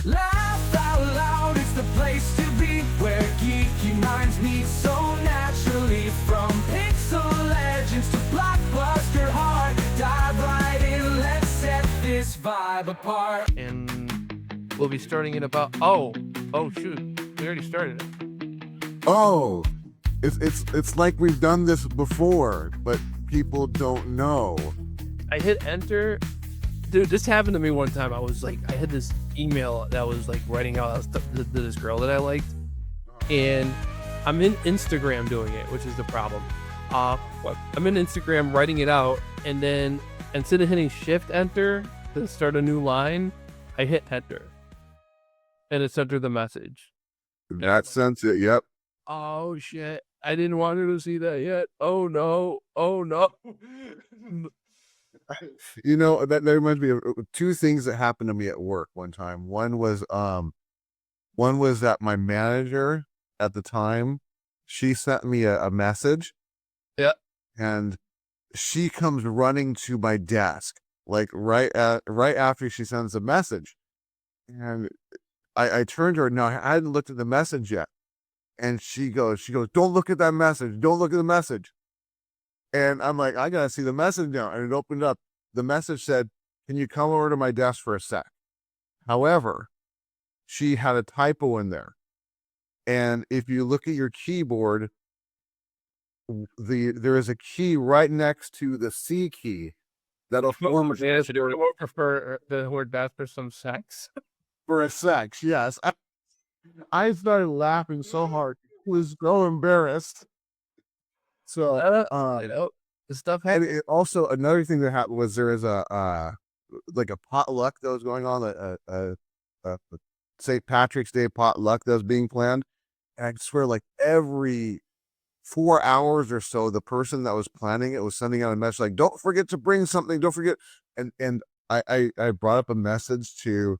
Laugh out loud, it's the place to be, where geeky minds meet so naturally. From pixel legends to blockbuster heart, dive right in, let's set this vibe apart. And we'll be starting in about oh shoot, we already started it. Oh, it's like we've done this before, but people don't know. I hit enter. Dude, this happened to me one time. I was like, I had this email that was like writing out to this girl that I liked, and I'm in Instagram doing it, which is the problem. I'm in Instagram writing it out, and then instead of hitting shift enter to start a new line, I hit enter, and it sent her the message. That sent it. Yep. Oh shit! I didn't want her to see that yet. Oh no! Oh no! You know, that reminds me of two things that happened to me at work one time. One was that my manager at the time, she sent me a message. Yeah. And she comes running to my desk, like right after she sends the message. And I turned to her. Now, I hadn't looked at the message yet. And she goes, don't look at that message. Don't look at the message. And I'm like, I gotta see the message now. And it opened up. The message said, can you come over to my desk for a sec? However, she had a typo in there. And if you look at your keyboard, there is a key right next to the C key that'll form a prefer the word death for some sex. For a sex, yes. I started laughing so hard. I was so embarrassed. So, the stuff and happened. also another thing that happened was there is like a potluck that was going on, a St. Patrick's Day potluck that was being planned. And I swear, like every 4 hours or so, the person that was planning it was sending out a message like, "Don't forget to bring something. Don't forget." And I brought up a message to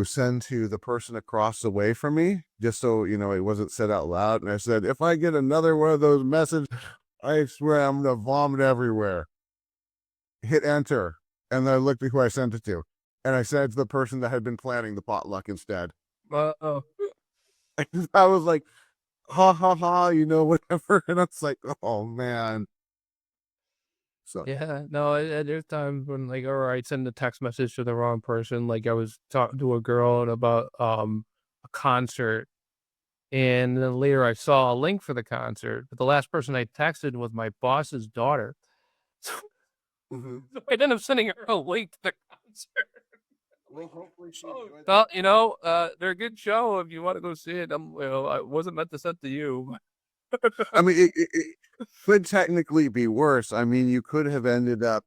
send to the person across the way from me, just so, you know, it wasn't said out loud. And I said, if I get another one of those messages, I swear I'm going to vomit everywhere. Hit enter. And then I looked at who I sent it to. And I sent it to the person that had been planning the potluck instead. Oh. I was like, ha, ha, ha, you know, whatever. And I was like, oh, man. So yeah, no, there's times when like, or I'd send a text message to the wrong person. Like I was talking to a girl about a concert, and then later I saw a link for the concert, but the last person I texted was my boss's daughter. So, so I ended up sending her a link to the concert. Well, hopefully she enjoyed that. Well, you know, they're a good show if you want to go see it. I wasn't meant to send to you. I mean, it could technically be worse. I mean, you could have ended up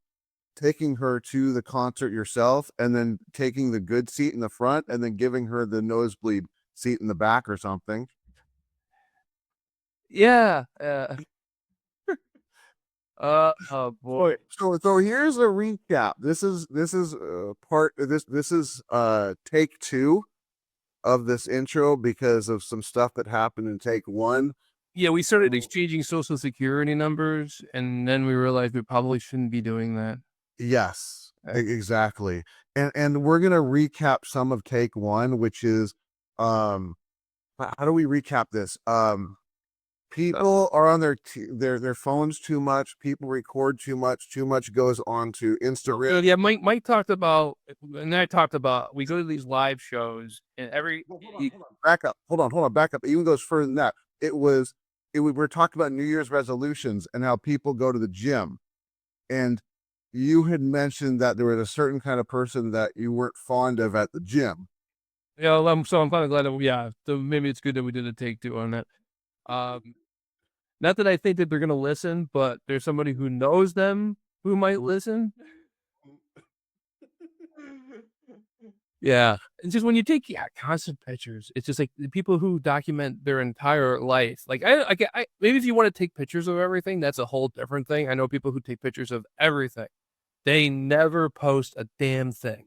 taking her to the concert yourself and then taking the good seat in the front and then giving her the nosebleed seat in the back or something. Yeah. Oh boy. So here's a recap. This is take 2 of this intro because of some stuff that happened in take 1. Yeah, we started exchanging social security numbers, and then we realized we probably shouldn't be doing that. Yes, exactly. And we're gonna recap some of take 1, which is how do we recap this? People are on their phones too much. People record too much. Too much goes on to Instagram. Yeah, Mike talked about, and I talked about, we go to these live shows, and Hold on. Back up. Hold on. Back up. It even goes further than that. We're talking about New Year's resolutions and how people go to the gym. And you had mentioned that there was a certain kind of person that you weren't fond of at the gym. Yeah, so I'm kind of glad that so maybe it's good that we did a take 2 on that. Not that I think that they're gonna listen, but there's somebody who knows them who might listen. Yeah, it's just when you take constant pictures, it's just like the people who document their entire life. Like I maybe if you want to take pictures of everything, that's a whole different thing. I know people who take pictures of everything. They never post a damn thing.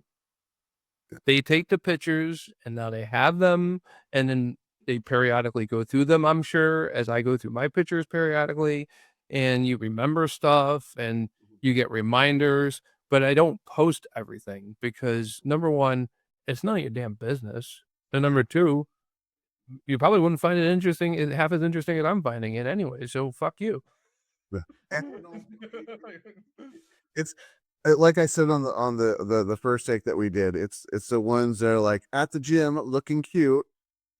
They take the pictures and now they have them, and then they periodically go through them, I'm sure, as I go through my pictures periodically, and you remember stuff and you get reminders. but I don't post everything because number one, it's none of your damn business. And number two, you probably wouldn't find it interesting, half as interesting as I'm finding it anyway. So fuck you. Yeah. And, it's like I said on the first take that we did. It's the ones that are like at the gym looking cute.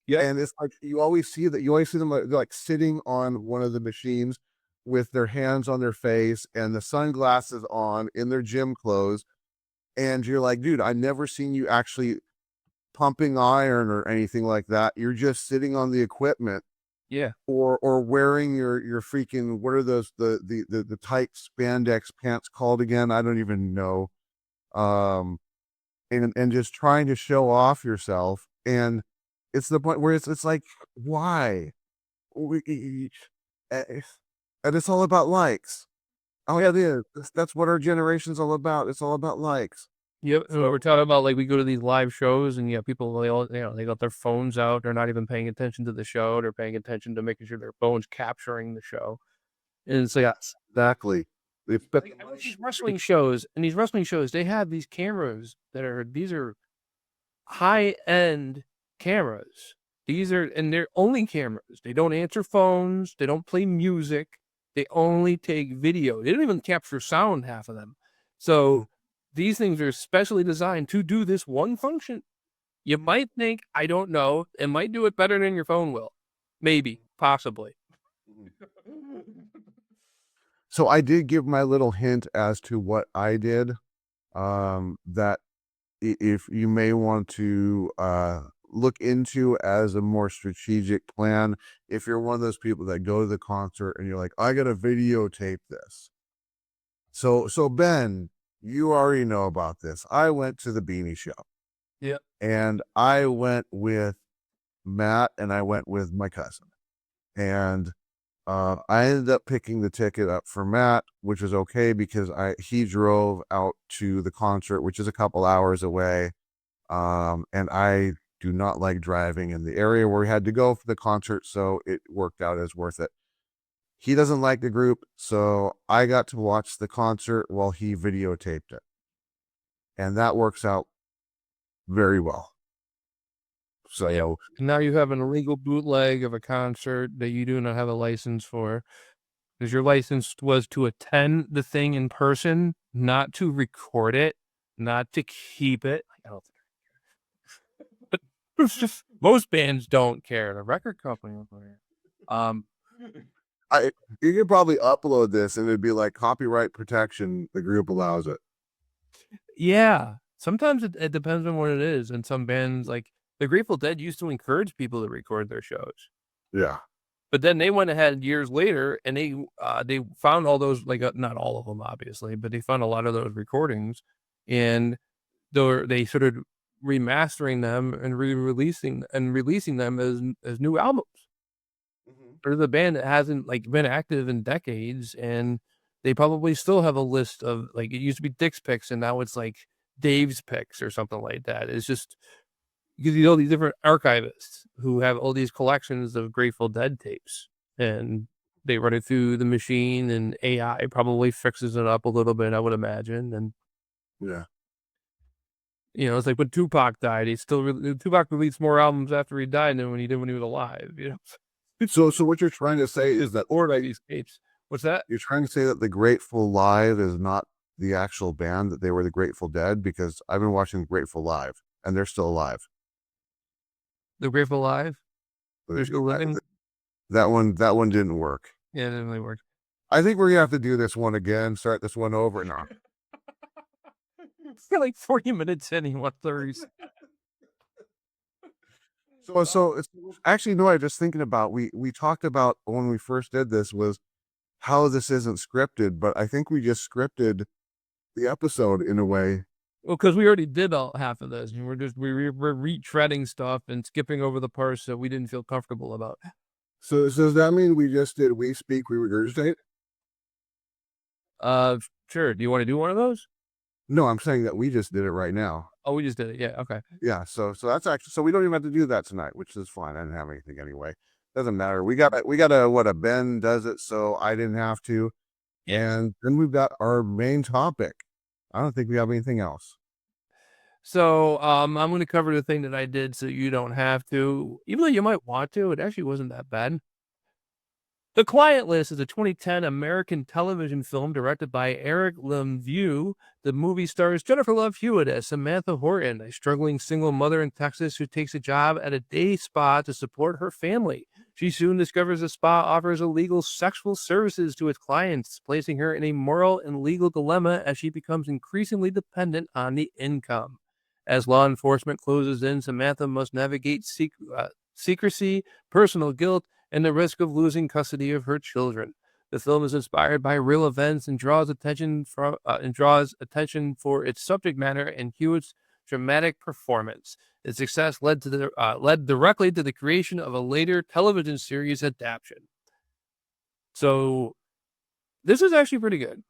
Yeah. And it's like you always see them like sitting on one of the machines with their hands on their face and the sunglasses on in their gym clothes. And you're like, dude, I never seen you actually pumping iron or anything like that. You're just sitting on the equipment Yeah. or wearing your freaking, what are those, the tight spandex pants called again? I don't even know. And just trying to show off yourself. And it's the point where it's like, why? And it's all about likes. Oh yeah, it is. That's what our generation's all about. It's all about likes. Yep. And we're talking about like we go to these live shows and people they all they got their phones out. They're not even paying attention to the show. They're paying attention to making sure their phone's capturing the show. And it's like Yes, exactly. They've spent like, I watch these wrestling shows, and these wrestling shows they have these cameras that are these are high end cameras. These are and they're only cameras. They don't answer phones. They don't play music. They only take video. They don't even capture sound, half of them. So these things are specially designed to do this one function. You might think, I don't know, it might do it better than your phone will. Maybe, possibly. So I did give my little hint as to what I did. That if you may want to look into as a more strategic plan, if you're one of those people that go to the concert and you're like, I gotta videotape this. So Ben, you already know about this. I went to the Beanie Show. Yeah. And I went with Matt and I went with my cousin. And I ended up picking the ticket up for Matt, which was okay because he drove out to the concert, which is a couple hours away. And I do not like driving in the area where we had to go for the concert, so it worked out as worth it. He doesn't like the group, so I got to watch the concert while he videotaped it. And that works out very well. So, yeah. Now you have an illegal bootleg of a concert that you do not have a license for. Because your license was to attend the thing in person, not to record it, not to keep it. I don't think but it's just most bands don't care. The record company will care. You could probably upload this and it'd be like copyright protection. The group allows it. Yeah. Sometimes it depends on what it is. And some bands, like the Grateful Dead, used to encourage people to record their shows. Yeah. But then they went ahead years later and they found all those, like not all of them, obviously, but they found a lot of those recordings and they started remastering them and releasing them as new albums. There's a band that hasn't like been active in decades, and they probably still have a list of like it used to be Dick's picks, and now it's like Dave's picks or something like that. It's just because you know these different archivists who have all these collections of Grateful Dead tapes, and they run it through the machine, and AI probably fixes it up a little bit, I would imagine. And yeah, you know, it's like when Tupac died, Tupac released more albums after he died than when he did when he was alive. You know. So what you're trying to say is that, or like these tapes. What's that? You're trying to say that the Grateful Live is not the actual band, that they were the Grateful Dead? Because I've been watching Grateful Live, and they're still alive. The Grateful Live? They're still living? That one didn't work. Yeah, it didn't really work. I think we're gonna have to do this one again. Start this one over now. We're like 40 minutes in, he wants 30. So it's actually, no, I was just thinking about, we talked about when we first did this was how this isn't scripted, but I think we just scripted the episode in a way. Well, because we already did half of this, and we're retreading stuff and skipping over the parts that we didn't feel comfortable about. So does that mean we just did We Speak, We Regurgitate? Sure. Do you want to do one of those? No, I'm saying that we just did it right now. Oh, we just did it. Yeah. Okay. Yeah. So that's actually, so we don't even have to do that tonight, which is fine. I didn't have anything anyway. Doesn't matter. We got a Ben does it, so I didn't have to. Yeah. And then we've got our main topic. I don't think we have anything else. So I'm going to cover the thing that I did so you don't have to, even though you might want to. It actually wasn't that bad. The Client List is a 2010 American television film directed by Eric Lemieux. The movie stars Jennifer Love Hewitt as Samantha Horton, a struggling single mother in Texas who takes a job at a day spa to support her family. She soon discovers the spa offers illegal sexual services to its clients, placing her in a moral and legal dilemma as she becomes increasingly dependent on the income. As law enforcement closes in, Samantha must navigate secrecy, personal guilt, and the risk of losing custody of her children. The film is inspired by real events and draws attention for its subject matter and Hewitt's dramatic performance. Its success led directly to the creation of a later television series adaptation. So this is actually pretty good.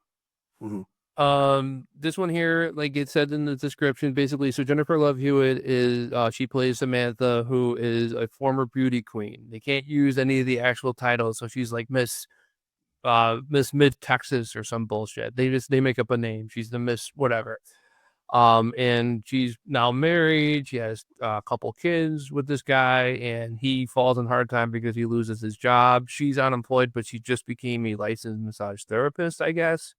This one here, like it said in the description, basically, so Jennifer Love Hewitt is she plays Samantha, who is a former beauty queen. They can't use any of the actual titles, so she's like Miss Mid Texas or some bullshit. They make up a name. She's the Miss whatever. And she's now married. She has a couple kids with this guy, and he falls in hard time because he loses his job. She's unemployed, but she just became a licensed massage therapist, I guess.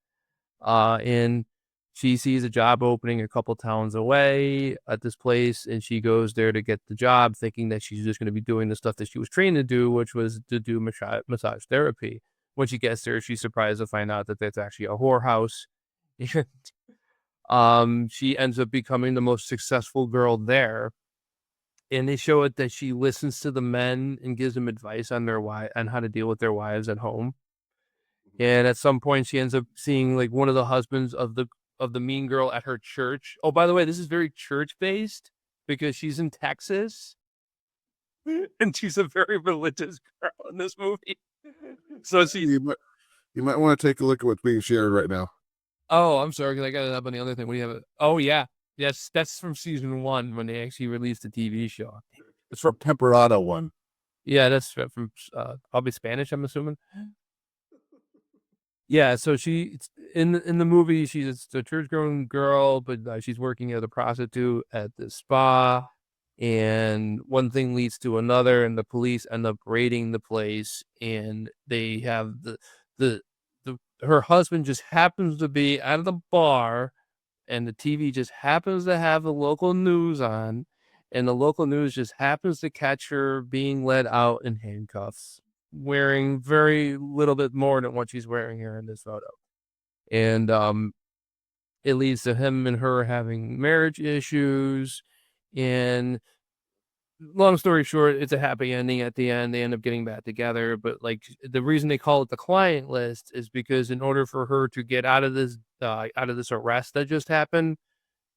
And she sees a job opening a couple towns away at this place, and she goes there to get the job, thinking that she's just going to be doing the stuff that she was trained to do, which was to do massage therapy. When she gets there, she's surprised to find out that that's actually a whorehouse. She ends up becoming the most successful girl there, and they show it that she listens to the men and gives them advice on on how to deal with their wives at home. And at some point, she ends up seeing like one of the husbands of the mean girl at her church. Oh, by the way, this is very church based because she's in Texas, and she's a very religious girl in this movie. So she. You might want to take a look at what's being shared right now. Oh, I'm sorry, because I got it up on the other thing. What do you have? Oh yeah, yes, that's from season 1 when they actually released the TV show. It's from Temperado one. Yeah, that's from probably Spanish, I'm assuming. Yeah, so she in the movie she's a church-going girl, but she's working as a prostitute at the spa, and one thing leads to another, and the police end up raiding the place, and they have her husband just happens to be at the bar, and the TV just happens to have the local news on, and the local news just happens to catch her being led out in handcuffs, wearing very little bit more than what she's wearing here in this photo. And it leads to him and her having marriage issues. And long story short, it's a happy ending at the end. They end up getting back together. But like the reason they call it the Client List is because in order for her to get out of this arrest that just happened,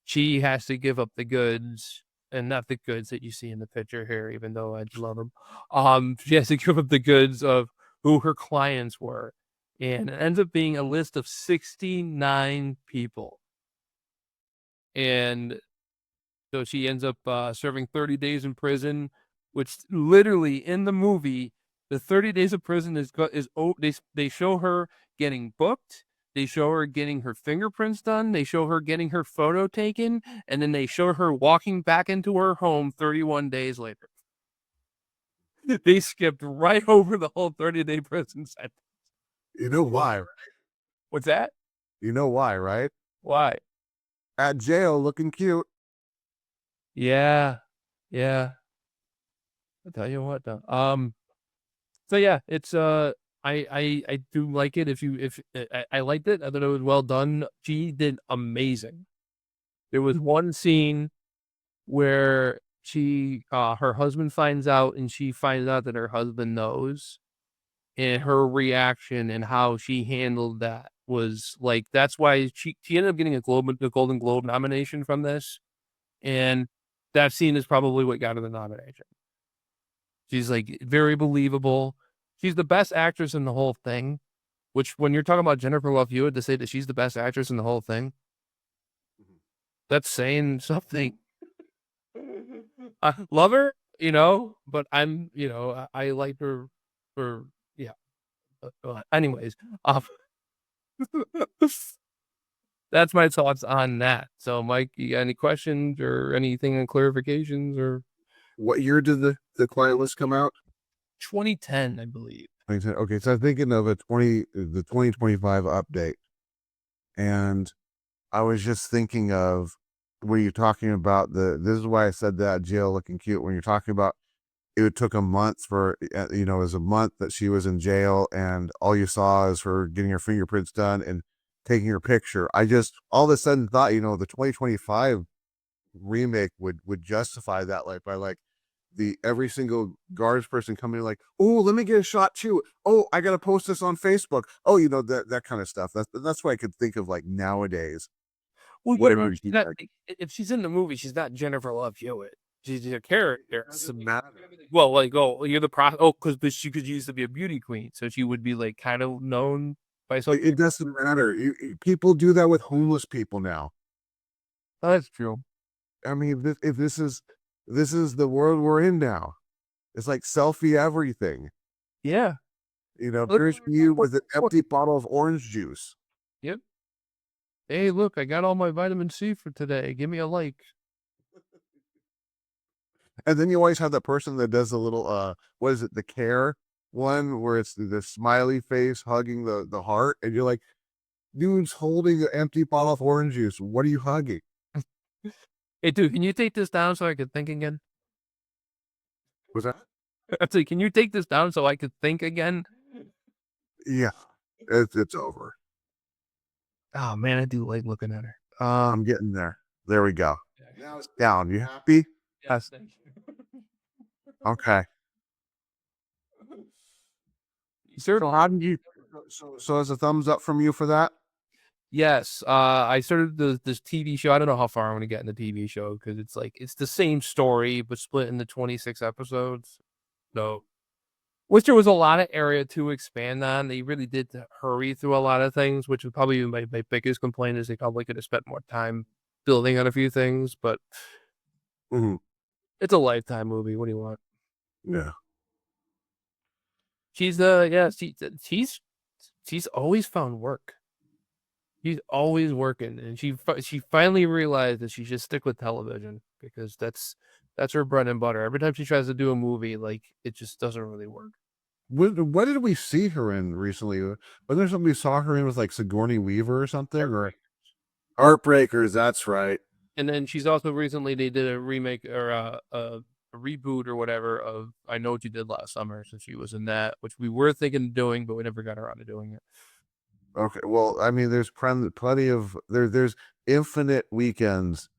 she has to give up the goods. And not the goods that you see in the picture here, even though I love them. She has to give up the goods of who her clients were. And it ends up being a list of 69 people. And so she ends up serving 30 days in prison, which literally in the movie, the 30 days of prison they show her getting booked. They show her getting her fingerprints done. They show her getting her photo taken. And then they show her walking back into her home 31 days later. They skipped right over the whole 30-day prison sentence. You know why, right? What's that? You know why, right? Why? At jail looking cute. Yeah. I'll tell you what though. So yeah, it's I do like it. I liked it. I thought it was well done. She did amazing. There was one scene where her husband finds out, and she finds out that her husband knows, and her reaction and how she handled that was like, that's why she ended up getting a Golden Globe nomination from this, and that scene is probably what got her the nomination. She's like very believable. She's the best actress in the whole thing, which when you're talking about Jennifer Love Hewitt, to say that she's the best actress in the whole thing, that's saying something. I love her, but I'm, I like her for, yeah. Anyways, that's my thoughts on that. So, Mike, you got any questions or anything on clarifications or What year did the client list come out? 2010, I believe. Okay, so I'm thinking of the 2025 update, and I was just thinking of when you're talking about this is why I said that jail looking cute. When you're talking about it took a month for, it was a month that she was in jail and all you saw is her getting her fingerprints done and taking her picture. I just all of a sudden thought, the 2025 remake would justify that, like by like the every single guards person coming like, oh, let me get a shot too. Oh, I gotta post this on Facebook. Oh, that kind of stuff. That's what I could think of like nowadays. Well, What it yeah, would she's be not, like. if she's in the movie, she's not Jennifer Love Hewitt. She's a character. Doesn't matter. Well, like, oh, you're the pro. Oh, because she could used to be a beauty queen, so she would be like kind of known by some. It doesn't matter. People do that with homeless people now. Oh, that's true. I mean, if this is the world we're in now, it's like selfie everything. Yeah. Here's you with an empty bottle of orange juice. Yep. Hey, look, I got all my vitamin C for today. Give me a like. And then you always have that person that does the little what is it, the care one where it's the smiley face hugging the heart, and you're like, dude's holding an empty bottle of orange juice. What are you hugging? Hey, dude, can you take this down so I could think again? Was that? I said, can you take this down so I could think again? Yeah, it's over. Oh man, I do like looking at her. I'm getting there. There we go. Now it's down. You happy? Yes, thank you. Okay. Sir, So how did you? So as a thumbs up from you for that? yes, I started this TV show. I don't know how far I'm gonna get in the TV show because it's the same story but split into 26 episodes. So, which there was a lot of area to expand on. They really did hurry through a lot of things, which was probably my biggest complaint is they probably could have spent more time building on a few things. But Mhm. it's a Lifetime movie. What do you want? Yeah. She's she's always found work. She's always working, and she finally realized that she should stick with television because that's her bread and butter. Every time she tries to do a movie, like it just doesn't really work. What did we see her in recently? Was there something we saw her in with like Sigourney Weaver or something? Or Heartbreakers, that's right. And then she's also recently they did a remake or a reboot or whatever of I Know What You Did Last Summer, so she was in that, which we were thinking of doing, but we never got around to doing it. Okay, well, I mean, there's plenty of there's infinite weekends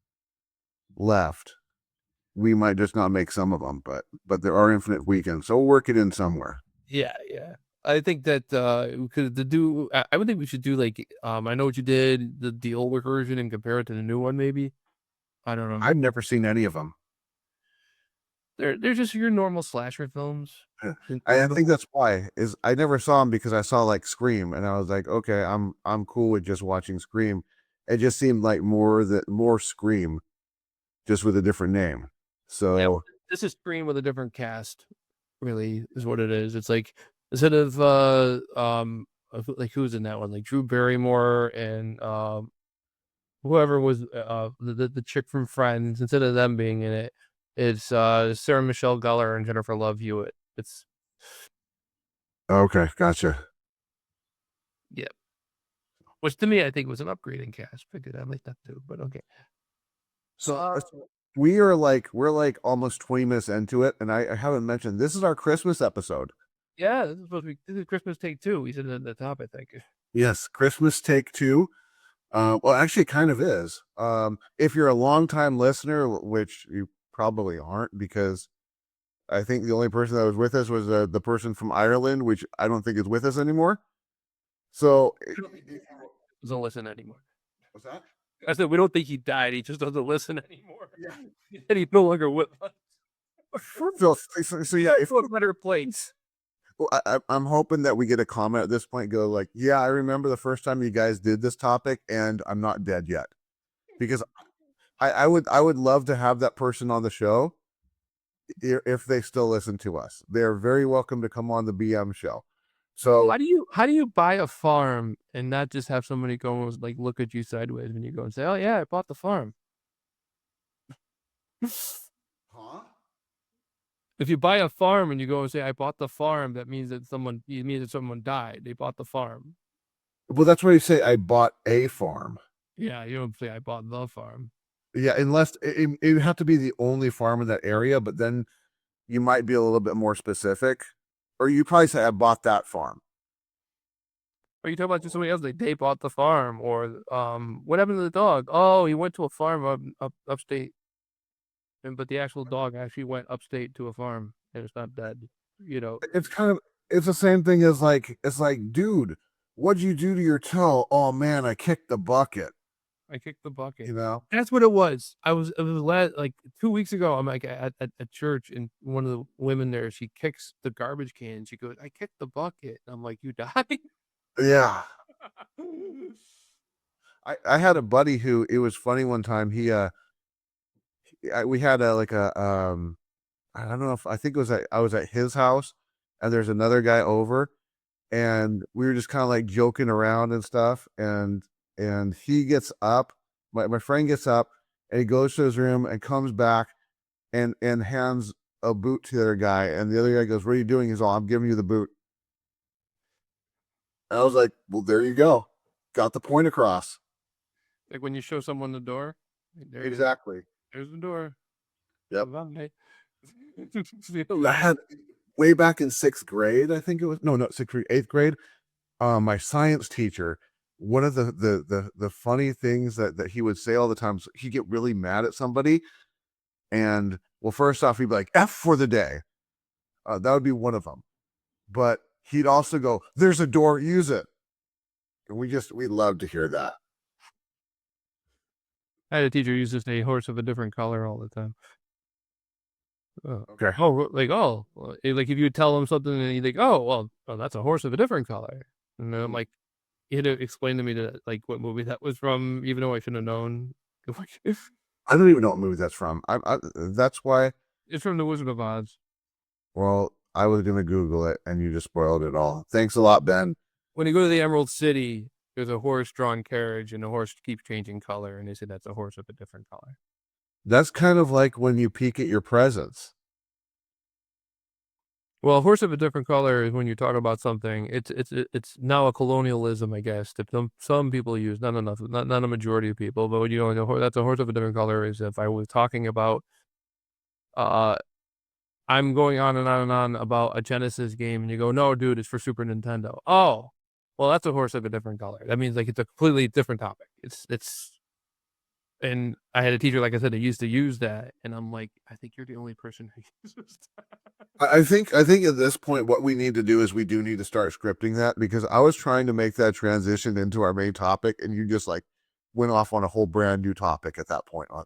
left. We might just not make some of them, but there are infinite weekends, so we'll work it in somewhere. Yeah, yeah. I think that we could do. I would think we should do like I Know What You Did, the older version, and compare it to the new one. Maybe I don't know. I've never seen any of them. They're just your normal slasher films. I think that's why is I never saw them because I saw like Scream, and I was like, okay, I'm cool with just watching Scream. It just seemed like more Scream, just with a different name. So Yeah, this is Scream with a different cast. Really, is what it is. It's like instead of like who's in that one, like Drew Barrymore and whoever was the chick from Friends. Instead of them being in it, it's Sarah Michelle Gellar and Jennifer Love Hewitt. It's okay, gotcha. yeah, which to me I think was an upgrading cast because I like that too. But okay, So we're like almost 20 minutes into it, and I haven't mentioned this is our Christmas episode. yeah, this is supposed to be this is Christmas Take Two. We said it at the top, I think. Yes, Christmas Take Two. Well, actually, it kind of is. If you're a longtime listener, which you probably aren't, because I think the only person that was with us was the person from Ireland, which I don't think is with us anymore. So, Doesn't listen anymore. what's that? I said we don't think he died. He just doesn't listen anymore. Yeah, he said he's no longer with us. So yeah, if a better place. well, I'm hoping that we get a comment at this point. Go like, yeah, I remember the first time you guys did this topic, and I'm not dead yet, because I would love to have that person on the show if they still listen to us. They're very welcome to come on the BM show. So How do you buy a farm and not just have somebody go and like look at you sideways when you go and say, "Oh yeah, I bought the farm." huh? If you buy a farm and you go and say, "I bought the farm," that means that someone died. They bought the farm. Well, that's why you say I bought a farm. Yeah, you don't say I bought the farm. Yeah, unless it would have to be the only farm in that area, but then you might be a little bit more specific. Or you probably say I bought that farm. Or you talk about just somebody else, like they bought the farm, or what happened to the dog? Oh, he went to a farm upstate, but the actual dog actually went upstate to a farm and it's not dead. You know, It's the same thing as it's like, dude, what'd you do to your toe? Oh man, I kicked the bucket. I kicked the bucket. You know? That's what it was. It was like 2 weeks ago. I'm like at church, and one of the women there, she kicks the garbage can. She goes, "I kicked the bucket." And I'm like, "You died?" Yeah. I had a buddy who, it was funny one time, we had I don't know, if I think it was I was at his house, and there's another guy over, and we were just kind of like joking around and stuff, and he gets up, my friend gets up, and he goes to his room and comes back and hands a boot to the other guy, and the other guy goes, "What are you doing?" He's all, "I'm giving you the boot." And I was like, "Well, there you go, got the point across." Like when you show someone the door. Exactly. There's the door. Yep. Bye. I had way back in 6th grade, I think it was, no, not 6th grade, 8th grade. My science teacher, one of the funny things that he would say all the time, so he'd get really mad at somebody, and well, first off, he'd be like, "F for the day." That would be one of them. But he'd also go, "There's a door, use it." And we love to hear that. I had a teacher who used to say horse of a different color all the time. Okay. Oh, like, oh, well, like if you tell him something and you think, oh, well, that's a horse of a different color. And then I'm like, he had to explain to me that, like, what movie that was from, even though I shouldn't have known. I don't even know what movie that's from. That's why. It's from The Wizard of Oz. Well, I was gonna Google it, and you just spoiled it all. Thanks a lot, Ben. When you go to the Emerald City, there's a horse-drawn carriage, and the horse keeps changing color, and they say that's a horse of a different color. That's kind of like when you peek at your presents. Well, a horse of a different color is when you talk about something. It's now a colonialism, I guess, that some people use, not enough, not a majority of people. But when you know that's a horse of a different color is if I was talking about, I'm going on and on and on about a Genesis game, and you go, "No, dude, it's for Super Nintendo." Oh, well, that's a horse of a different color. That means like it's a completely different topic. And I had a teacher, like I said, that used to use that, and I'm like, I think you're the only person who uses that. I think at this point, what we need to do is we do need to start scripting that, because I was trying to make that transition into our main topic, and you just like went off on a whole brand new topic at that point. Oh,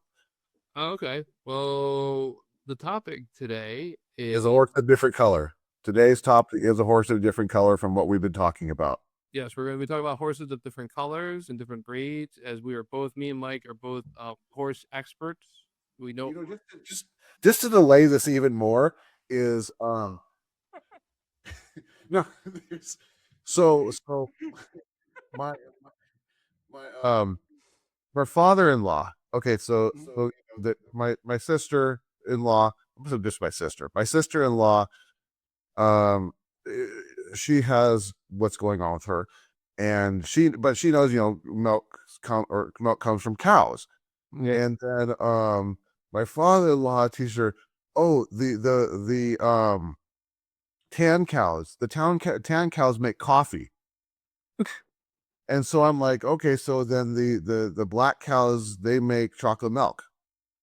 okay. Well, the topic today Is a horse of a different color. Today's topic is a horse of a different color from what we've been talking about. Yes, we're going to be talking about horses of different colors and different breeds, as we are both, me and Mike are both horse experts. We know. Just to delay this even more is no, so my my father-in-law. Okay, so my sister-in-law, just my sister. My sister-in-law, she has what's going on with her, and she knows, milk comes from cows. Yeah. And then my father-in-law teaches her, oh, the tan cows, tan cows make coffee. And so I'm like, okay, so then the black cows, they make chocolate milk.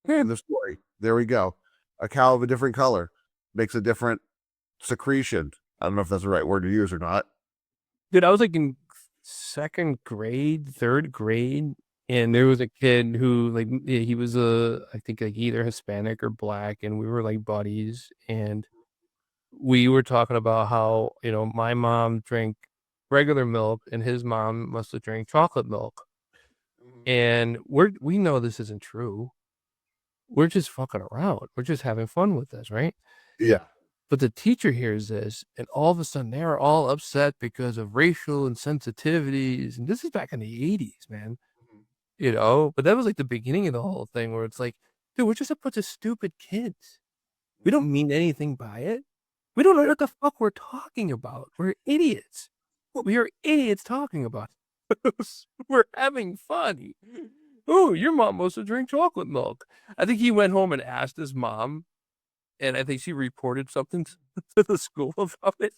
And the story, there we go. A cow of a different color makes a different secretion. I don't know if that's the right word to use or not. Dude, I was like in 2nd grade, 3rd grade, and there was a kid who, like, he was I think like either Hispanic or black, and we were like buddies, and we were talking about how, my mom drank regular milk and his mom must have drank chocolate milk. And we know this isn't true. We're just fucking around. We're just having fun with this, right? Yeah. But the teacher hears this, and all of a sudden they're all upset because of racial insensitivities. And this is back in the 80s, man. You know, but that was like the beginning of the whole thing where it's like, dude, we're just a bunch of stupid kids. We don't mean anything by it. We don't know what the fuck we're talking about. We're idiots. We are idiots talking about it. We're having fun. Oh, your mom must have drank chocolate milk. I think he went home and asked his mom, and I think she reported something to the school about it.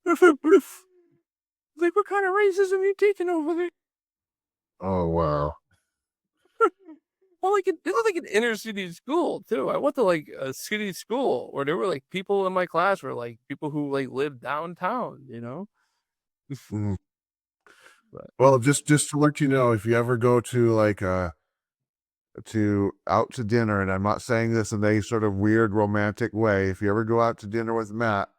Like, what kind of racism are you teaching over there? Oh wow. Well, like, it was like an inner city school too. I went to like a city school where there were like people in my class were like people who like lived downtown, you know? Mhm. But Well, just to let you know, if you ever go to like to out to dinner, and I'm not saying this in any sort of weird romantic way, if you ever go out to dinner with Matt,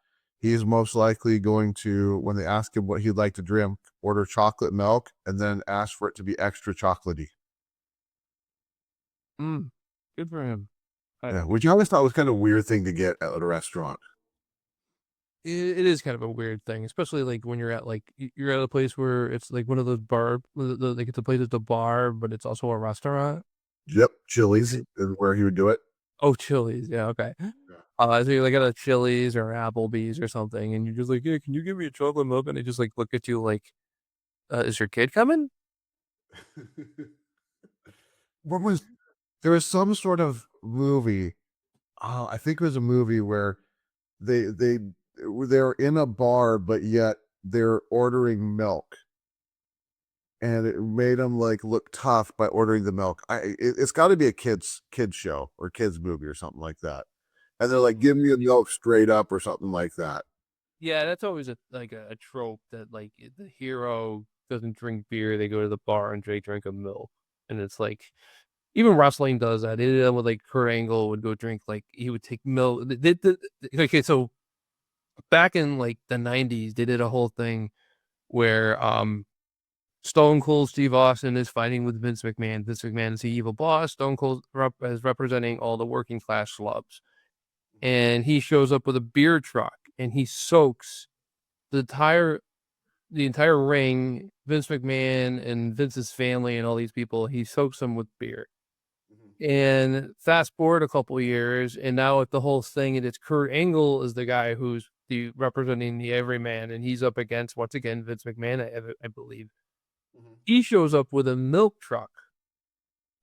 he's most likely going to, when they ask him what he'd like to drink, order chocolate milk and then ask for it to be extra chocolatey. good for him. Yeah, which I always thought was kind of a weird thing to get at a restaurant. It is kind of a weird thing, especially like when you're at like you're at a place where it's like one of those like it's a place that's a bar, but it's also a restaurant. Yep, Chili's is where he would do it. Oh, Chili's, yeah, okay. So you're like at a Chili's or Applebee's or something, and you're just like, "Yeah, can you give me a chocolate milk?" And they just like look at you like, "Is your kid coming?" What was there was some sort of movie? I think it was a movie where they're in a bar, but yet they're ordering milk, and it made them like look tough by ordering the milk. It's got to be a kids show or kids movie or something like that. And they're like, "Give me a milk straight up" or something like that. Yeah, that's always a trope that like the hero doesn't drink beer, they go to the bar and drink a milk, and it's like even wrestling does that. They did that with like Kurt Angle would go drink like he would take milk. Okay, so back in like the 90s, they did a whole thing where Stone Cold Steve Austin is fighting with Vince McMahon. Vince McMahon is the evil boss. Stone Cold is representing all the working class schlubs. And he shows up with a beer truck and he soaks the entire ring, Vince McMahon and Vince's family and all these people, he soaks them with beer. And fast forward a couple years, and now with the whole thing, and it's Kurt Angle is the guy who's representing the everyman, and he's up against once again Vince McMahon, I believe. He shows up with a milk truck,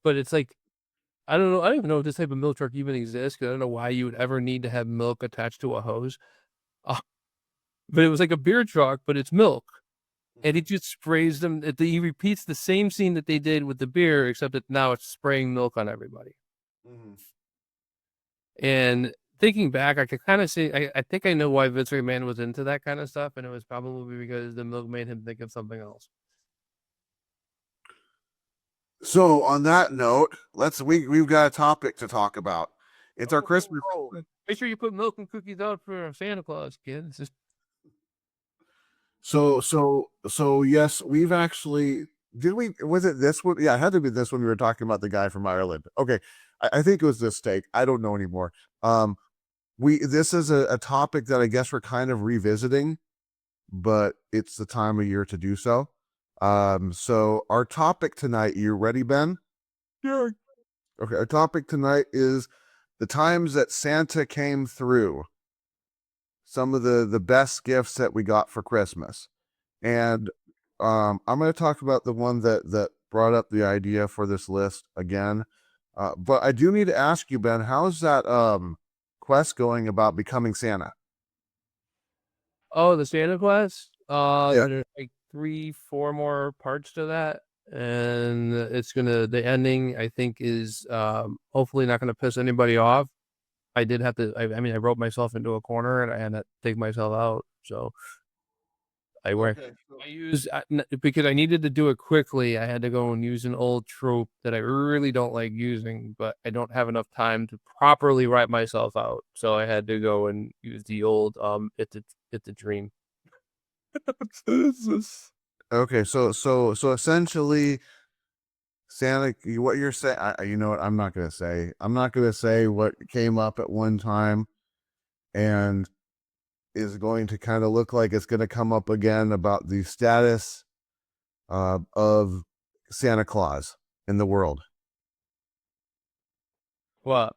but it's like I don't know. I don't even know if this type of milk truck even exists. 'Cause I don't know why you would ever need to have milk attached to a hose. Uh, but it was like a beer truck, but it's milk, and he just sprays them. He repeats the same scene that they did with the beer, except that now it's spraying milk on everybody. And thinking back, I could kind of see. I think I know why Vince McMahon was into that kind of stuff, and it was probably because the milk made him think of something else. So on that note, we've got a topic to talk about. It's our Christmas. Make sure you put milk and cookies out for Santa Claus, kid. It's just So yes, we've actually was it this one? Yeah, it had to be this one. We were talking about the guy from Ireland. Okay. I think it was this steak. I don't know anymore. This is a topic that I guess we're kind of revisiting, but it's the time of year to do so. So our topic tonight, you ready, Ben? sure. Okay, our topic tonight is the times that Santa came through. Some of the best gifts that we got for Christmas. And I'm going to talk about the one that brought up the idea for this list again. But I do need to ask you, Ben, how's that quest going about becoming Santa? Oh, the Santa Claus? Yeah. There's like 3-4 more parts to that. And the ending, I think, is hopefully not gonna piss anybody off. I did have to, I mean, I wrote myself into a corner and I had to take myself out. So I went, I used, because I needed to do it quickly, I had to go and use an old trope that I really don't like using, but I don't have enough time to properly write myself out. So I had to go and use the old, it's a dream. Okay, so essentially, Santa, what you're saying, you know what? I'm not gonna say what came up at one time, and is going to kind of look like it's going to come up again about the status of Santa Claus in the world. What?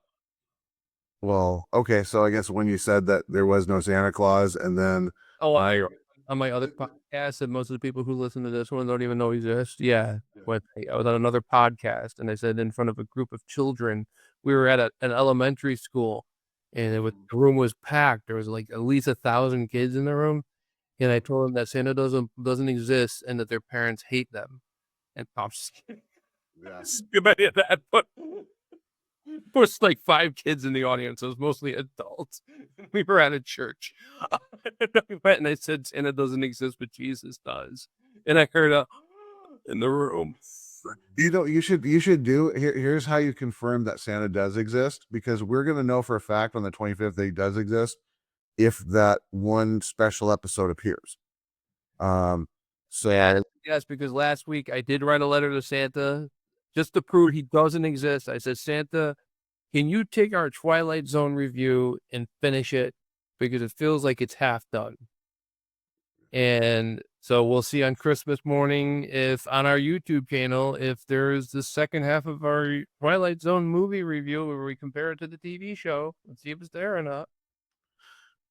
Well, okay, so I guess when you said that there was no Santa Claus, and then Oh, on my other podcast, and most of the people who listen to this one don't even know exist. Yeah, but I was on another podcast, and I said in front of a group of children, we were at an elementary school, and the room was packed. There was like at least 1,000 kids in the room, and I told them that Santa doesn't exist, and that their parents hate them. And Pop's yes. good idea that, but there was like 5 kids in the audience. It was mostly adults. We were at a church. And I went and I said, Santa doesn't exist, but Jesus does. And I heard in the room. You know, you should do here's how you confirm that Santa does exist, because we're gonna know for a fact on the 25th that he does exist if that one special episode appears. So Yes, because last week I did write a letter to Santa just to prove he doesn't exist. I said, Santa, can you take our Twilight Zone review and finish it? Because it feels like it's half done. And so we'll see on Christmas morning if on our YouTube channel, if there's the second half of our Twilight Zone movie review where we compare it to the TV show and see if it's there or not.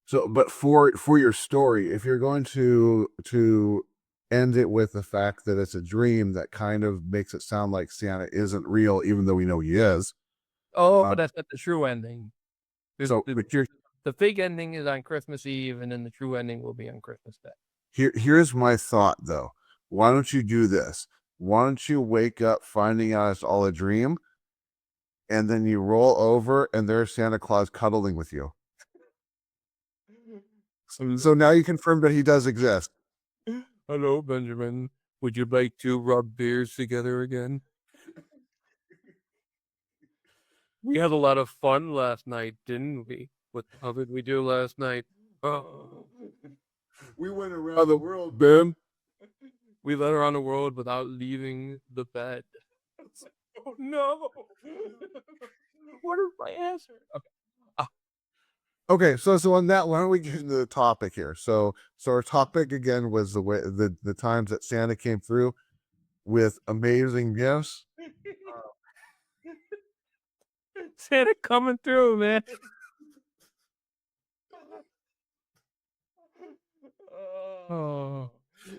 So, but for your story, if you're going to end it with the fact that it's a dream, that kind of makes it sound like Santa isn't real, even though we know he is. Oh, but that's not the true ending. So, The fake ending is on Christmas Eve, and then the true ending will be on Christmas Day. Here's my thought, though. Why don't you do this? Why don't you wake up finding out it's all a dream, and then you roll over and there's Santa Claus cuddling with you? So now you confirm that he does exist. Hello, Benjamin. Would you like to rub beers together again? We had a lot of fun last night, didn't we? What did we do last night? Oh. We went around the world, Ben. We went around the world without leaving the bed. Oh no! What is my answer? Okay. Okay, so on that, why don't we get into the topic here? So our topic again was the way the times that Santa came through with amazing gifts. Santa coming through, man. Oh.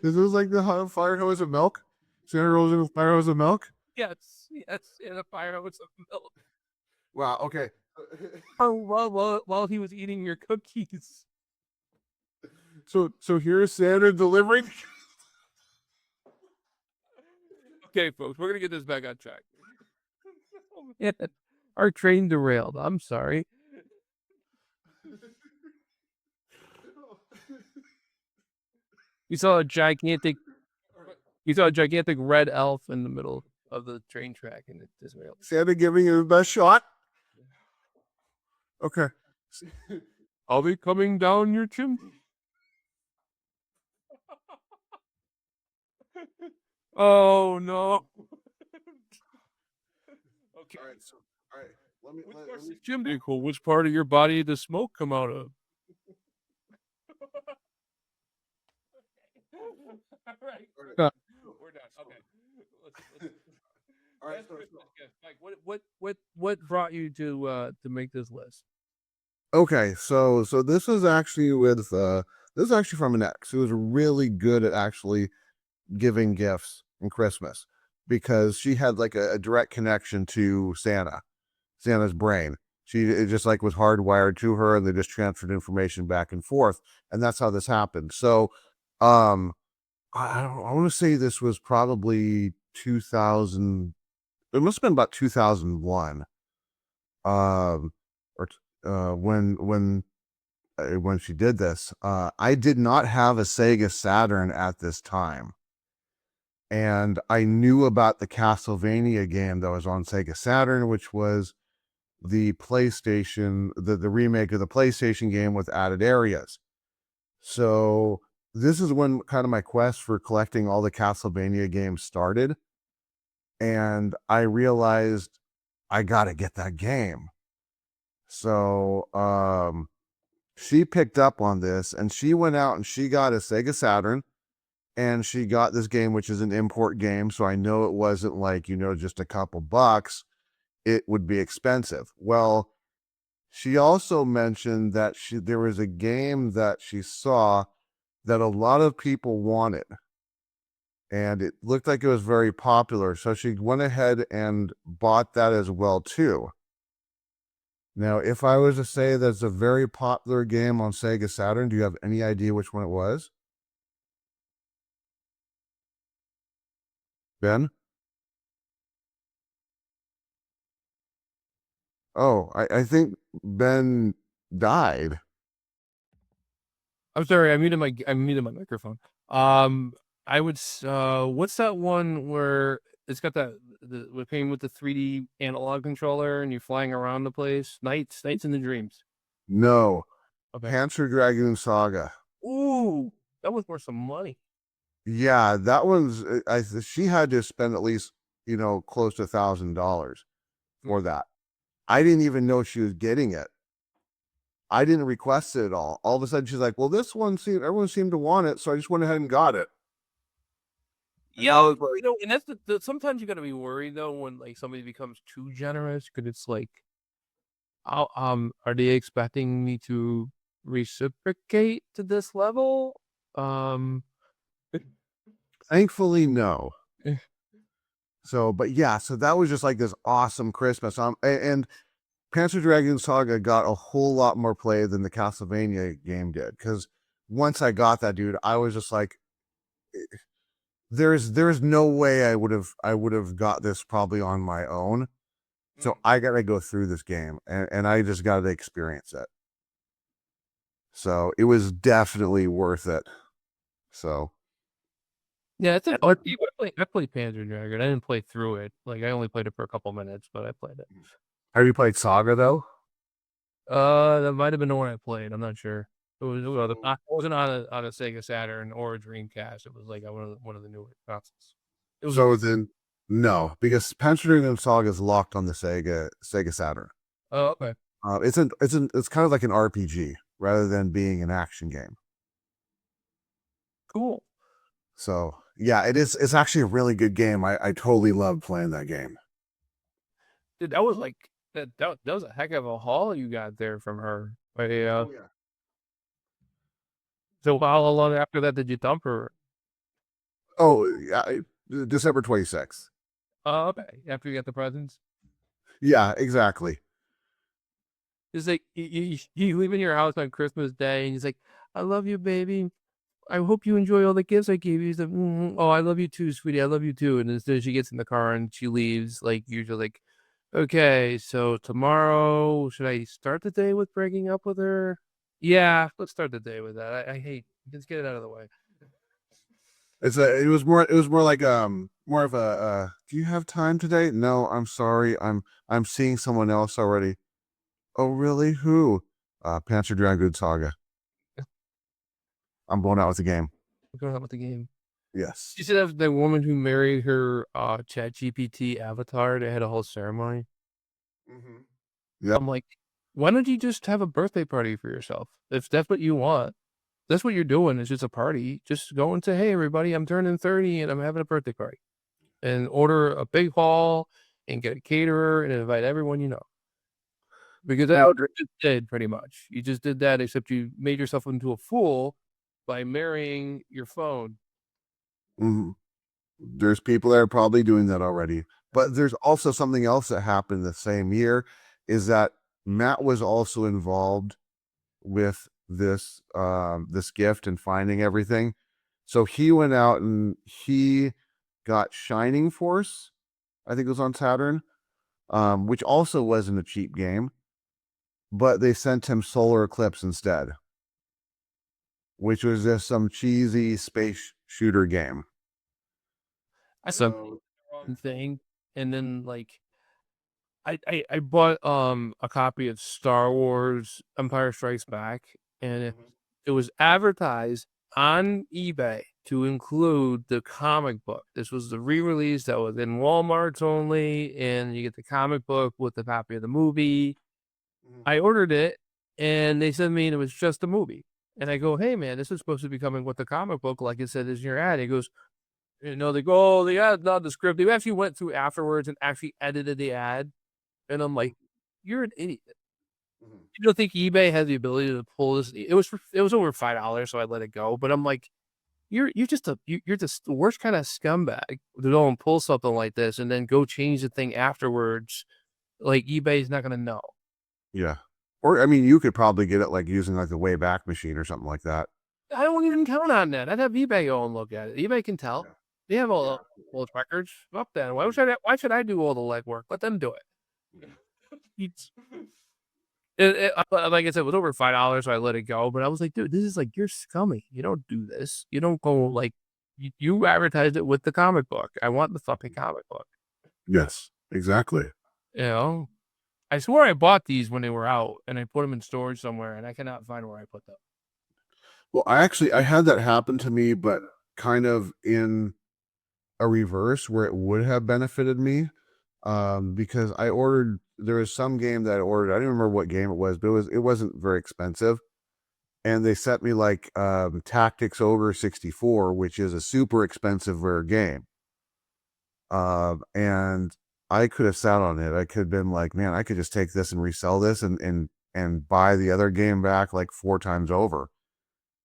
This is like the fire hose of milk. Santa rolls in a fire hose of milk. Yes, in a fire hose of milk. Wow. Okay. Oh, while he was eating your cookies. So here's Santa delivering. Okay, folks, we're gonna get this back on track. Yeah, our train derailed. I'm sorry. You saw a gigantic red elf in the middle of the train track, and it derailed. Santa giving you the best shot. Okay. I'll be coming down your chimney. Oh no. Okay. All right. Let me. Chimney cool. Which part of your body does smoke come out of? All right. We're done. Okay. All right. Mike, what brought you to make this list? Okay, so this is actually from an ex who was really good at actually giving gifts in Christmas, because she had like a direct connection to Santa's brain. It just like was hardwired to her, and they just transferred information back and forth, and that's how this happened. So, I want to say this was probably 2000. It must have been about 2001. When she did this, I did not have a Sega Saturn at this time, and I knew about the Castlevania game that was on Sega Saturn, which was the PlayStation, the remake of the PlayStation game with added areas. So this is when kind of my quest for collecting all the Castlevania games started, and I realized I got to get that game. So she picked up on this and she went out and she got a Sega Saturn and she got this game, which is an import game. So I know it wasn't like, just a couple bucks. It would be expensive. Well, she also mentioned that there was a game that she saw that a lot of people wanted. And it looked like it was very popular. So she went ahead and bought that as well, too. Now, if I was to say that's a very popular game on Sega Saturn, do you have any idea which one it was? Ben? Oh, I think Ben died. I'm sorry, I muted my microphone. I would what's that one where it's got we're playing with the 3D analog controller and you're flying around the place? Nights in the Dreams. No. Okay. Panzer Dragoon Saga. Ooh, that was worth some money. Yeah, that one's. She had to spend at least close to $1,000 for that. I didn't even know she was getting it. I didn't request it at all. All of a sudden, she's like, "Well, this one everyone seemed to want it, so I just went ahead and got it." Yeah, and that's sometimes you gotta be worried though when like somebody becomes too generous because it's like, are they expecting me to reciprocate to this level? Thankfully, no. Eh. So, but yeah, so that was just like this awesome Christmas. And Panzer Dragoon Saga got a whole lot more play than the Castlevania game did. Because once I got that, dude, I was just like, there's no way I would have got this probably on my own. So I gotta go through this game and I just gotta experience it. So it was definitely worth it. So Yeah, I played Panzer Dragoon. I didn't play through it. Like I only played it for a couple minutes, but I played it. have you played Saga though? That might have been the one I played. I'm not sure. It wasn't on a Sega Saturn or a Dreamcast. It was like one of the newer consoles. So then, no, because Panzer Dragoon Saga is locked on the Sega Saturn. Oh, okay. It's kind of like an RPG rather than being an action game. Cool. So yeah, it is. It's actually a really good game. I totally loved playing that game. Dude, that was like that was a heck of a haul you got there from her. Yeah. So how long after that did you dump her? Oh yeah, December 26th. Oh, okay. After you got the presents? Yeah, exactly. It's like you leaving your house on Christmas Day and he's like, I love you, baby. I hope you enjoy all the gifts I gave you. He's like, oh, I love you too, sweetie. I love you too. And as soon as she gets in the car and she leaves, like usually like, okay, so tomorrow, should I start the day with breaking up with her? Yeah, let's start the day with that. I hate, let's get it out of the way. It was more like more of a do you have time today? No, I'm sorry. I'm seeing someone else already. Oh, really? Who? Panzer Dragoon Saga. I'm going out with the game. We're going out with the game. Yes. You said that the woman who married her ChatGPT avatar, they had a whole ceremony. Yep. I'm like, why don't you just have a birthday party for yourself? If that's what you want, that's what you're doing, is just a party. Just go and say, hey, everybody, I'm turning 30 and I'm having a birthday party. And order a big hall and get a caterer and invite everyone you know. Because that's what you just did, pretty much. You just did that, except you made yourself into a fool by marrying your phone. There's people that are probably doing that already. But there's also something else that happened the same year, is that Matt was also involved with this this gift and finding everything. So he went out and he got Shining Force, I think it was on Saturn, which also wasn't a cheap game, but they sent him Solar Eclipse instead, which was just some cheesy space shooter game. I saw the wrong thing, and then like I bought a copy of Star Wars Empire Strikes Back, and it was advertised on eBay to include the comic book. This was the re-release that was in Walmart's only, and you get the comic book with the copy of the movie. I ordered it, and they sent me, and it was just a movie. And I go, hey man, this is supposed to be coming with the comic book, like it said in your ad. He goes, they go, oh, the ad's not the script. They actually went through afterwards and actually edited the ad, and I'm like, you're an idiot. You don't think eBay has the ability to pull this? It was over $5, so I let it go. But I'm like, you're just the worst kind of scumbag to go and pull something like this and then go change the thing afterwards. Like eBay's not gonna know. Yeah. Or I mean, you could probably get it like using like the Wayback Machine or something like that. I don't even count on that. I'd have eBay go and look at it. eBay can tell. Yeah. They have all those records up then. Why should I do all the legwork? Let them do it. Like I said, it was over $5, so I let it go. But I was like, dude, this is like, you're scummy. You don't do this. You don't go like, you advertised it with the comic book. I want the fucking comic book. Yes, exactly. You know, I swore I bought these when they were out, and I put them in storage somewhere, and I cannot find where I put them. Well, I had that happen to me, but kind of in a reverse where it would have benefited me. Because there was some game that I ordered. I don't remember what game it was, but it wasn't very expensive. And they sent me like Tactics Ogre 64, which is a super expensive rare game. And I could have sat on it. I could have been like, man, I could just take this and resell this and buy the other game back like 4 times over.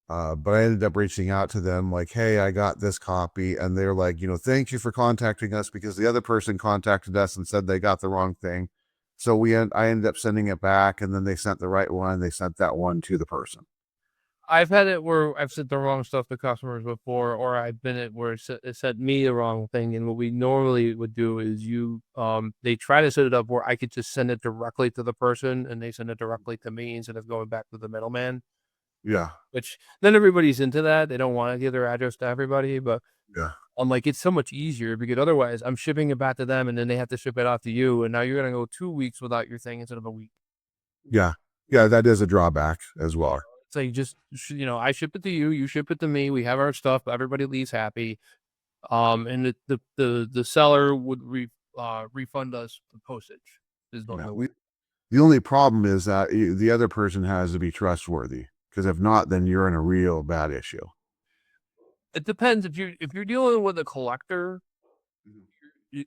But I ended up reaching out to them like, hey, I got this copy. And they're like, thank you for contacting us, because the other person contacted us and said they got the wrong thing. So I ended up sending it back, and then they sent the right one. They sent that one to the person. I've had it where I've sent the wrong stuff to customers before, or I've been it where it sent me the wrong thing. And what we normally would do is they try to set it up where I could just send it directly to the person, and they send it directly to me instead of going back to the middleman. Yeah. Which then everybody's into that. They don't want to give their address to everybody, but Yeah. I'm like, it's so much easier, because otherwise I'm shipping it back to them, and then they have to ship it off to you, and now you're gonna go 2 weeks without your thing instead of a week. Yeah. Yeah, that is a drawback as well. It's like, just, I ship it to you, you ship it to me, we have our stuff, everybody leaves happy. And the seller would refund us the postage. The only problem is that the other person has to be trustworthy, because if not, then you're in a real bad issue. It depends. If you're dealing with a collector,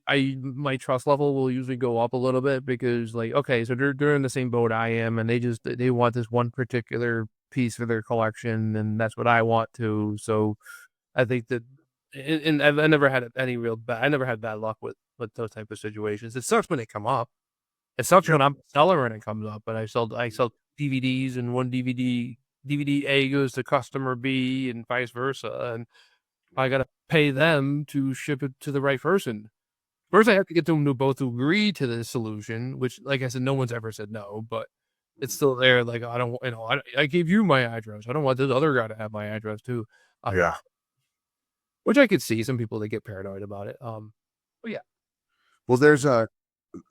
my trust level will usually go up a little bit, because like, okay, so they're in the same boat I am, and they want this one particular piece for their collection, and that's what I want too. So I think that, and I never had bad luck with those type of situations. It sucks when they come up. It sucks when I'm a seller and it comes up, but I sell DVDs, and one DVD A goes to customer B and vice versa, and I gotta pay them to ship it to the right person. First, I have to get them to both agree to the solution, which, like I said, no one's ever said no, but it's still there. Like, I don't, I gave you my address. I don't want this other guy to have my address too. Yeah. Which I could see some people that get paranoid about it. But yeah. Well, there's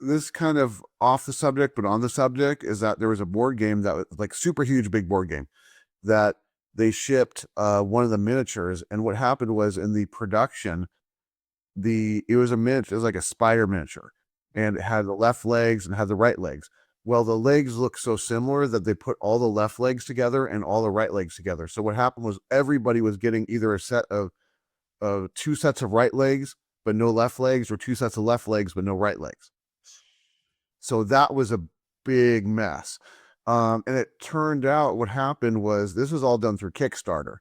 this kind of off the subject, but on the subject, is that there was a board game that was like super huge, big board game that they shipped one of the miniatures. And what happened was, in the production, it was like a spider miniature, and it had the left legs and had the right legs. Well, the legs look so similar that they put all the left legs together and all the right legs together. So what happened was, everybody was getting either a set of 2 sets of right legs but no left legs, or 2 sets of left legs but no right legs. So that was a big mess. And it turned out what happened was, this was all done through Kickstarter.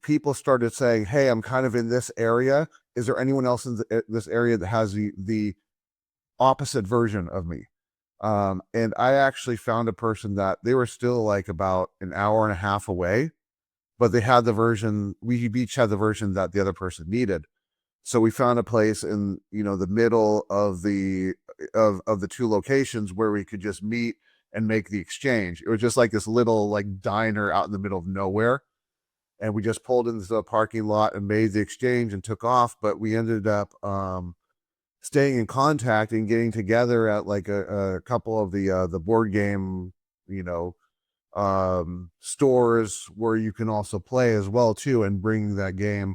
People started saying, hey, I'm kind of in this area. Is there anyone else in this area that has the opposite version of me? And I actually found a person that they were still like about an hour and a half away, but they had the version, we each had the version that the other person needed. So we found a place in, the middle of the 2 locations where we could just meet and make the exchange. It was just like this little like diner out in the middle of nowhere. And we just pulled into the parking lot and made the exchange and took off. But we ended up staying in contact and getting together at like a couple of the board game, stores where you can also play as well too, and bring that game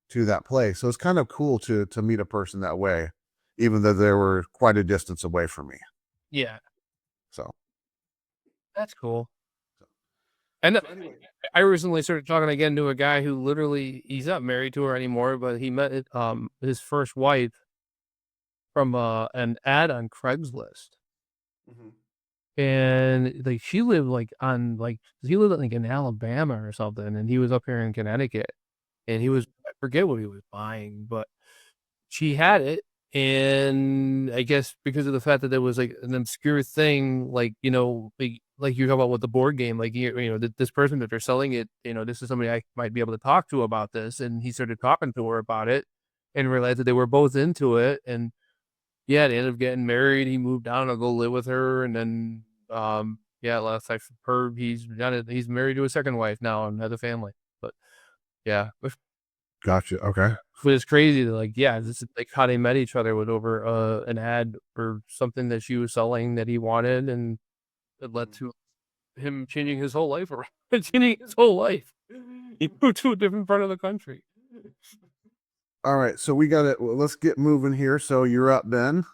to that place. So it's kind of cool to meet a person that way, even though they were quite a distance away from me. Yeah. So That's cool. And So anyway, I recently started talking again to a guy who literally he's not married to her anymore, but he met his first wife from an ad on Craigslist. mhm. And like she lived like on like he lived like in Alabama or something, and he was up here in Connecticut, and he was I forget what he was buying, but she had it, and I guess because of the fact that there was like an obscure thing, like like you're talking about with the board game, like this person that they're selling it, this is somebody I might be able to talk to about this, and he started talking to her about it, and realized that they were both into it, and yeah, they ended up getting married. He moved down to go live with her, and then yeah, last I've heard he's married to a second wife now and has a family. But yeah, Gotcha. Okay. but it's crazy that like this is like how they met each other was over an ad or something that she was selling that he wanted, and it led to him changing his whole life around. Changing his whole life. He moved to a different part of the country. All right. So we got it. Well, let's get moving here. So you're up, Ben.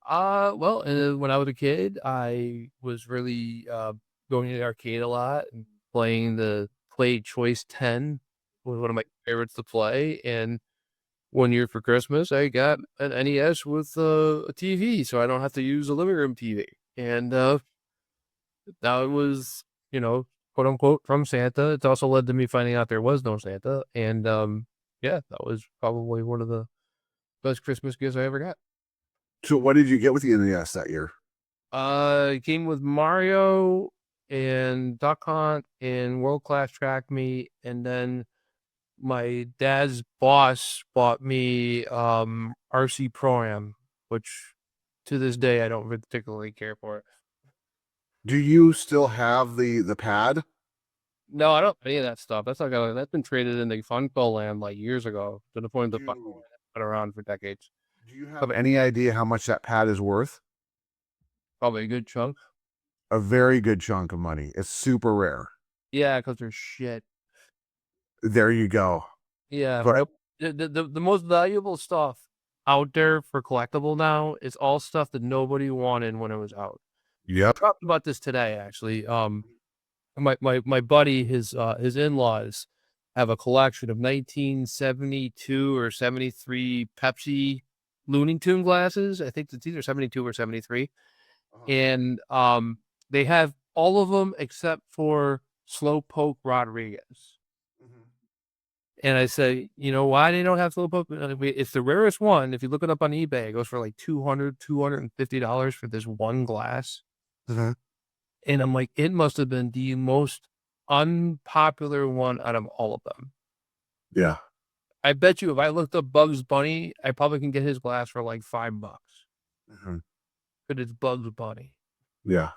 Well, when I was a kid, I was really going to the arcade a lot and playing the Play Choice 10 was one of my favorites to play. And one year for Christmas, I got an NES with a TV, so I don't have to use a living room TV. And that was, quote unquote, from Santa. It's also led to me finding out there was no Santa. And yeah, that was probably one of the best Christmas gifts I ever got. So what did you get with the NES that year? It came with Mario and Duck Hunt and World Class Track Meet, and then my dad's boss bought me RC Pro-Am, which to this day I don't particularly care for it. Do you still have the pad? No, I don't have any of that stuff. That's been traded in the Funko land like years ago to the point that Funko land has been around for decades. Do you have any idea how much that pad is worth? Probably a good chunk. A very good chunk of money. It's super rare. Yeah, because they're shit. There you go. Yeah, But the most valuable stuff out there for collectible now is all stuff that nobody wanted when it was out. yep. Talked about this today, actually. My buddy, his in-laws have a collection of 1972 or 73 Pepsi Looney Tune glasses. I think it's either 72 or 73. And they have all of them except for Slowpoke Rodriguez. And I say, why they don't have Slowpoke? It's the rarest one. If you look it up on eBay, it goes for like $250 for this one glass. Mhm. And I'm like, it must have been the most unpopular one out of all of them. Yeah. I bet you if I looked up Bugs Bunny, I probably can get his glass for like $5. Mhm. But it's Bugs Bunny. Yeah.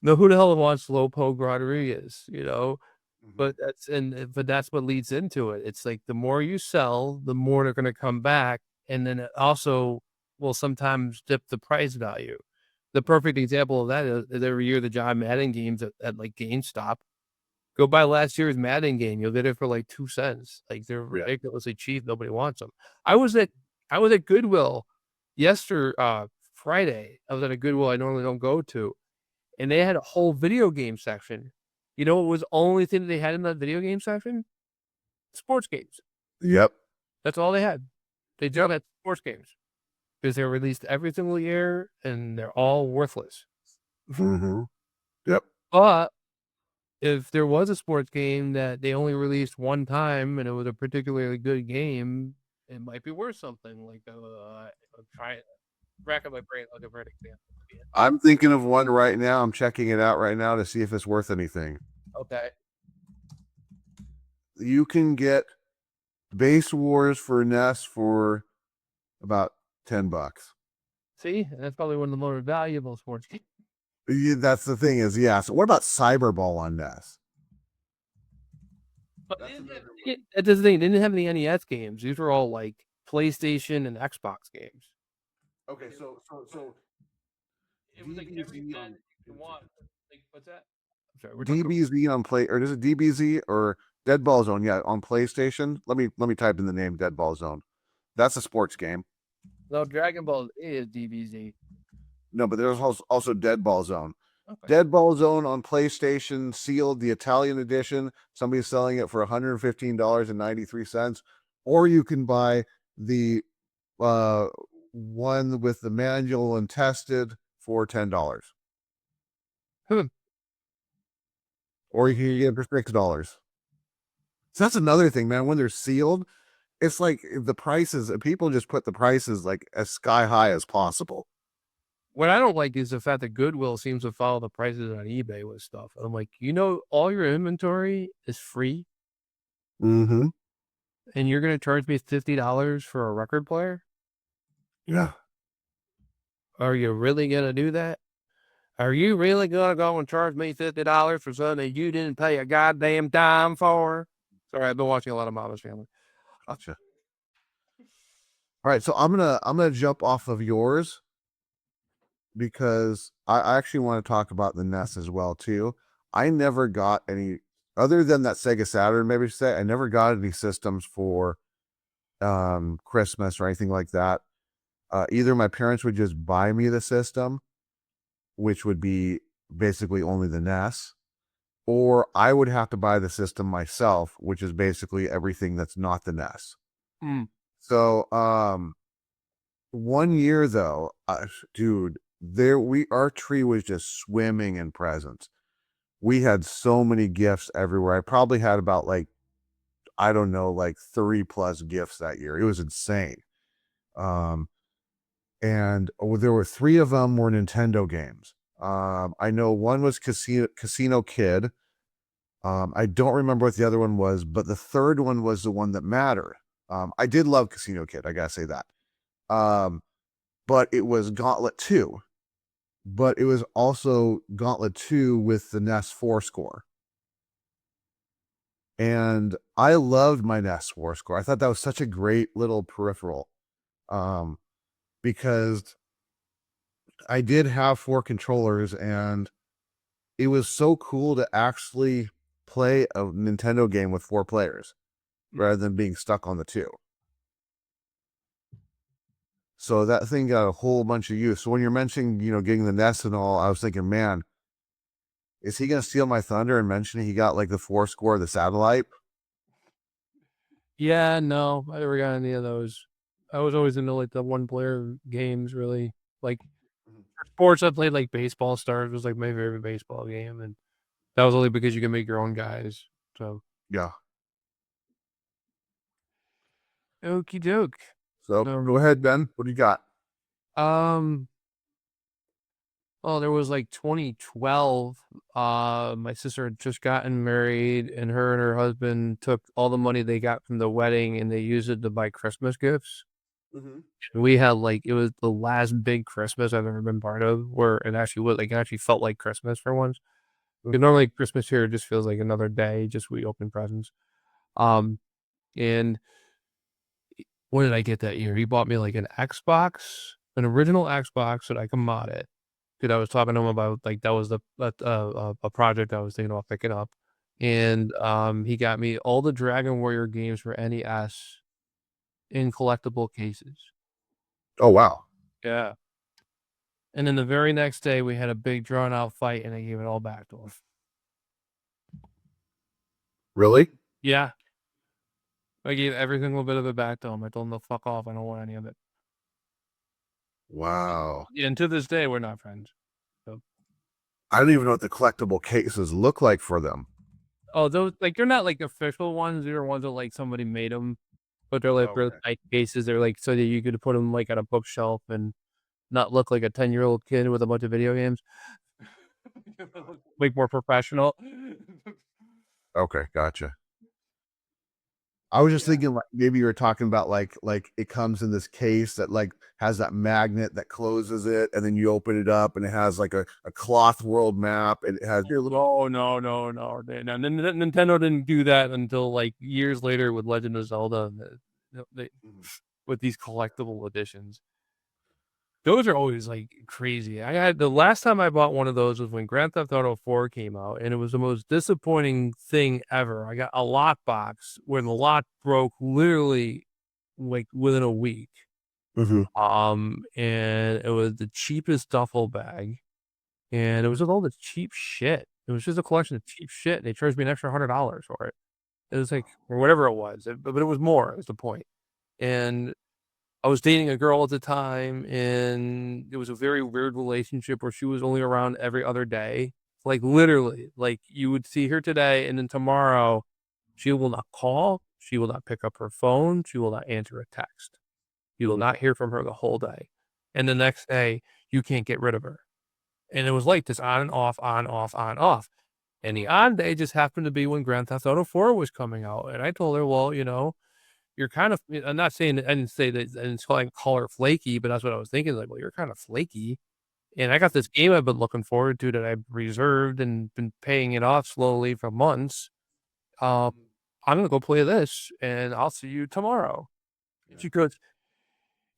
No, who the hell wants Slowpoke Rodriguez, Mhm. But that's what leads into it. It's like the more you sell, the more they're going to come back, and then it also will sometimes dip the price value. The perfect example of that is every year the John Madden games at like GameStop. Go buy last year's Madden game, you'll get it for like 2 cents. Like they're Yeah. ridiculously cheap. Nobody wants them. I was at Goodwill Friday. I was at a Goodwill I normally don't go to, and they had a whole video game section. You know what was the only thing that they had in that video game section? Sports games. Yep. That's all they had. They just had sports games because they're released every single year and they're all worthless. Mm-hmm. Yep. But if there was a sports game that they only released one time and it was a particularly good game, it might be worth something. Like I'm trying racking my brain looking for an example. I'm thinking of one right now. I'm checking it out right now to see if it's worth anything. Okay. You can get Base Wars for NES for about $10. See, that's probably one of the more valuable sports games. Yeah, that's the thing is, yeah. So what about Cyberball on NES? But that's the thing. They didn't have any NES games. These were all like PlayStation and Xbox games. Okay, so It was like every on one. Like, what's that? I'm sorry. We're DBZ on play, or is it DBZ or Deadball Zone? Yeah, on PlayStation. Let me type in the name Deadball Zone. That's a sports game. No, Dragon Ball is DBZ. No, but there's also Deadball Zone. Okay. Dead Ball Zone on PlayStation, sealed, the Italian edition. Somebody's selling it for $115.93. Or you can buy the one with the manual and tested for $10. Hmm. Or you can get it for $6. So that's another thing, man. When they're sealed, it's like the prices, people just put the prices like as sky high as possible. What I don't like is the fact that Goodwill seems to follow the prices on eBay with stuff. I'm like, all your inventory is free, Mm-hmm. and you're gonna charge me $50 for a record player? Yeah. Are you really gonna do that? Are you really gonna go and charge me $50 for something that you didn't pay a goddamn dime for? Sorry, I've been watching a lot of Mama's Family. Gotcha. All right, so I'm gonna jump off of yours because I actually want to talk about the NES as well too. I never got any other than that Sega Saturn, maybe say I never got any systems for Christmas or anything like that. Either my parents would just buy me the system, which would be basically only the NES, or I would have to buy the system myself, which is basically everything that's not the NES. Mm. So, one year though, dude, our tree was just swimming in presents. We had so many gifts everywhere. I probably had about like, I don't know, like 30+ gifts that year. It was insane. And there were 3 of them were Nintendo games. I know one was Casino Kid. I don't remember what the other one was, but the third one was the one that mattered. I did love Casino Kid. I gotta say that. But it was Gauntlet 2. But it was also Gauntlet 2 with the NES 4 score. And I loved my NES 4 score. I thought that was such a great little peripheral. Because I did have 4 controllers and it was so cool to actually play a Nintendo game with 4 players rather than being stuck on the 2. So that thing got a whole bunch of use. So when you're mentioning, getting the NES and all, I was thinking, man, is he going to steal my thunder and mention he got like the 4 score of the satellite? Yeah, no, I never got any of those. I was always into like the one-player games, really. Like sports, I played like Baseball Stars was like my favorite baseball game, and that was only because you can make your own guys. So, Yeah. okie doke. So go ahead, Ben. What do you got? Um, well, there was like 2012. My sister had just gotten married, and her husband took all the money they got from the wedding and they used it to buy Christmas gifts. And we had like it was the last big Christmas I've ever been part of, where it actually felt like Christmas for once. Because normally Christmas here just feels like another day, just we open presents. And what did I get that year? He bought me like an original Xbox that I could mod it. Because I was talking to him about like that was a project I was thinking about picking up, and he got me all the Dragon Warrior games for NES in collectible cases. Oh, wow. Yeah. And then the very next day we had a big drawn out fight, and I gave it all back to him. Really? Yeah. I gave every single bit of it back to him. I told him to fuck off. I don't want any of it. Wow. And to this day, we're not friends. I don't even know what the collectible cases look like for them. Oh, those like they're not like official ones. They're ones that like somebody made them, but they're like really Okay. tight cases. They're like so that you could put them like on a bookshelf and not look like a 10-year-old kid with a bunch of video games. Like more professional. Okay, gotcha. I was just thinking like maybe you were talking about like it comes in this case that like has that magnet that closes it and then you open it up and it has like a cloth world map and it has your little Oh no. Nintendo didn't do that until like years later with Legend of Zelda. With these collectible editions. Those are always like crazy. I had the last time I bought one of those was when Grand Theft Auto 4 came out, and it was the most disappointing thing ever. I got a lock box where the lock broke literally like within a week. Mhm. And it was the cheapest duffel bag. and it was just all this cheap shit. It was just a collection of cheap shit. They charged me an extra $100 for it. It was like, or whatever it was, but it was more, is the point. And I was dating a girl at the time, and it was a very weird relationship where she was only around every other day. Like literally, like you would see her today, and then tomorrow she will not call, she will not pick up her phone, she will not answer a text. You will not hear from her the whole day. And the next day, you can't get rid of her. And it was like this on and off, on, off, on, off. And the on day just happened to be when Grand Theft Auto 4 was coming out. And I told her, well, you're kind of, I'm not saying, I didn't say that, I didn't call her flaky, but that's what I was thinking. Like, well, you're kind of flaky. And I got this game I've been looking forward to that I've reserved and been paying it off slowly for months. I'm going to go play this, and I'll see you tomorrow. Yeah. She goes,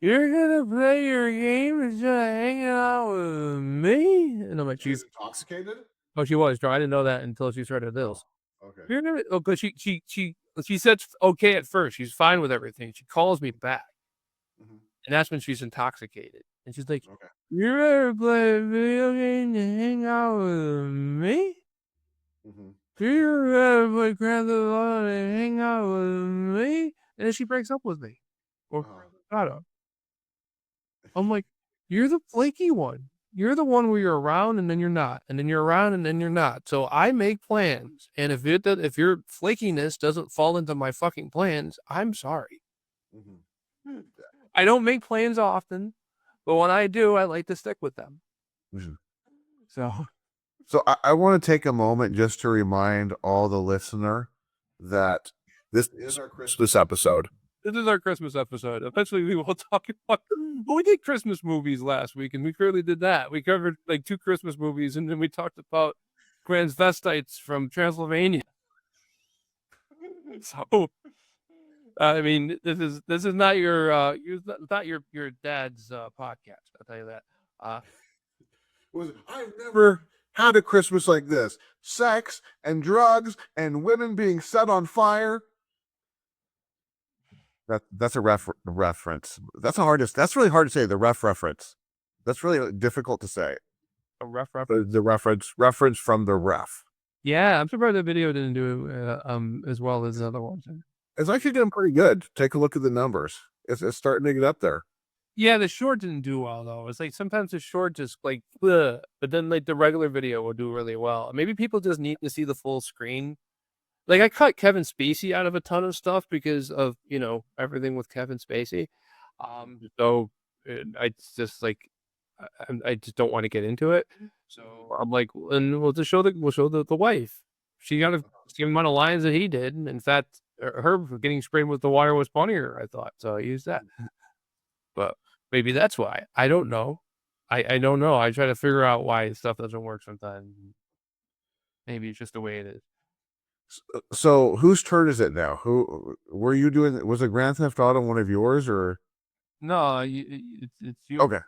you're going to play your game instead of hanging out with me? And I'm like, She's intoxicated? oh, she was. I didn't know that until she started this. Okay. You're gonna, oh, because she said okay at first. She's fine with everything. She calls me back, Mhm. and that's when she's intoxicated. And she's like, Okay. "You ever play a video game to hang out with me? Mhm. Do you ever play Grand Theft Auto to hang out with me?" And then she breaks up with me. Or Grand Theft Auto. I'm like, you're the flaky one. You're the one where you're around and then you're not, and then you're around and then you're not. So I make plans, and if your flakiness doesn't fall into my fucking plans, I'm sorry. Mhm. I don't make plans often, but when I do, I like to stick with them. Mhm. So So I want to take a moment just to remind all the listener that this is our Christmas episode. this is our Christmas episode. Eventually, we will talk about. Well, we did Christmas movies last week, and we clearly did that. We covered like 2 Christmas movies, and then we talked about transvestites from Transylvania. So, I mean, this is not not your dad's podcast. I'll tell you that. I've never had a Christmas like this. Sex and drugs and women being set on fire. That's a reference. That's really hard to say. The reference. That's really difficult to say. A rough reference. The reference from the ref. Yeah, I'm surprised the video didn't do as well as the other ones. It's actually doing pretty good. Take a look at the numbers. It's starting to get up there. Yeah, the short didn't do well though. It's like sometimes the short just like, ugh, but then like the regular video will do really well. Maybe people just need to see the full screen. Like I cut Kevin Spacey out of a ton of stuff because of everything with Kevin Spacey. So it's just like I just don't want to get into it. So I'm like, and we'll show the wife. She got the same amount of lines that he did. And in fact, her getting sprayed with the wire was funnier, I thought. So I used that. But maybe that's why. I don't know. I don't know. I try to figure out why stuff doesn't work sometimes. Maybe it's just the way it is. So whose turn is it now? Who were you doing? Was it Grand Theft Auto one of yours or? No, it's you. Okay.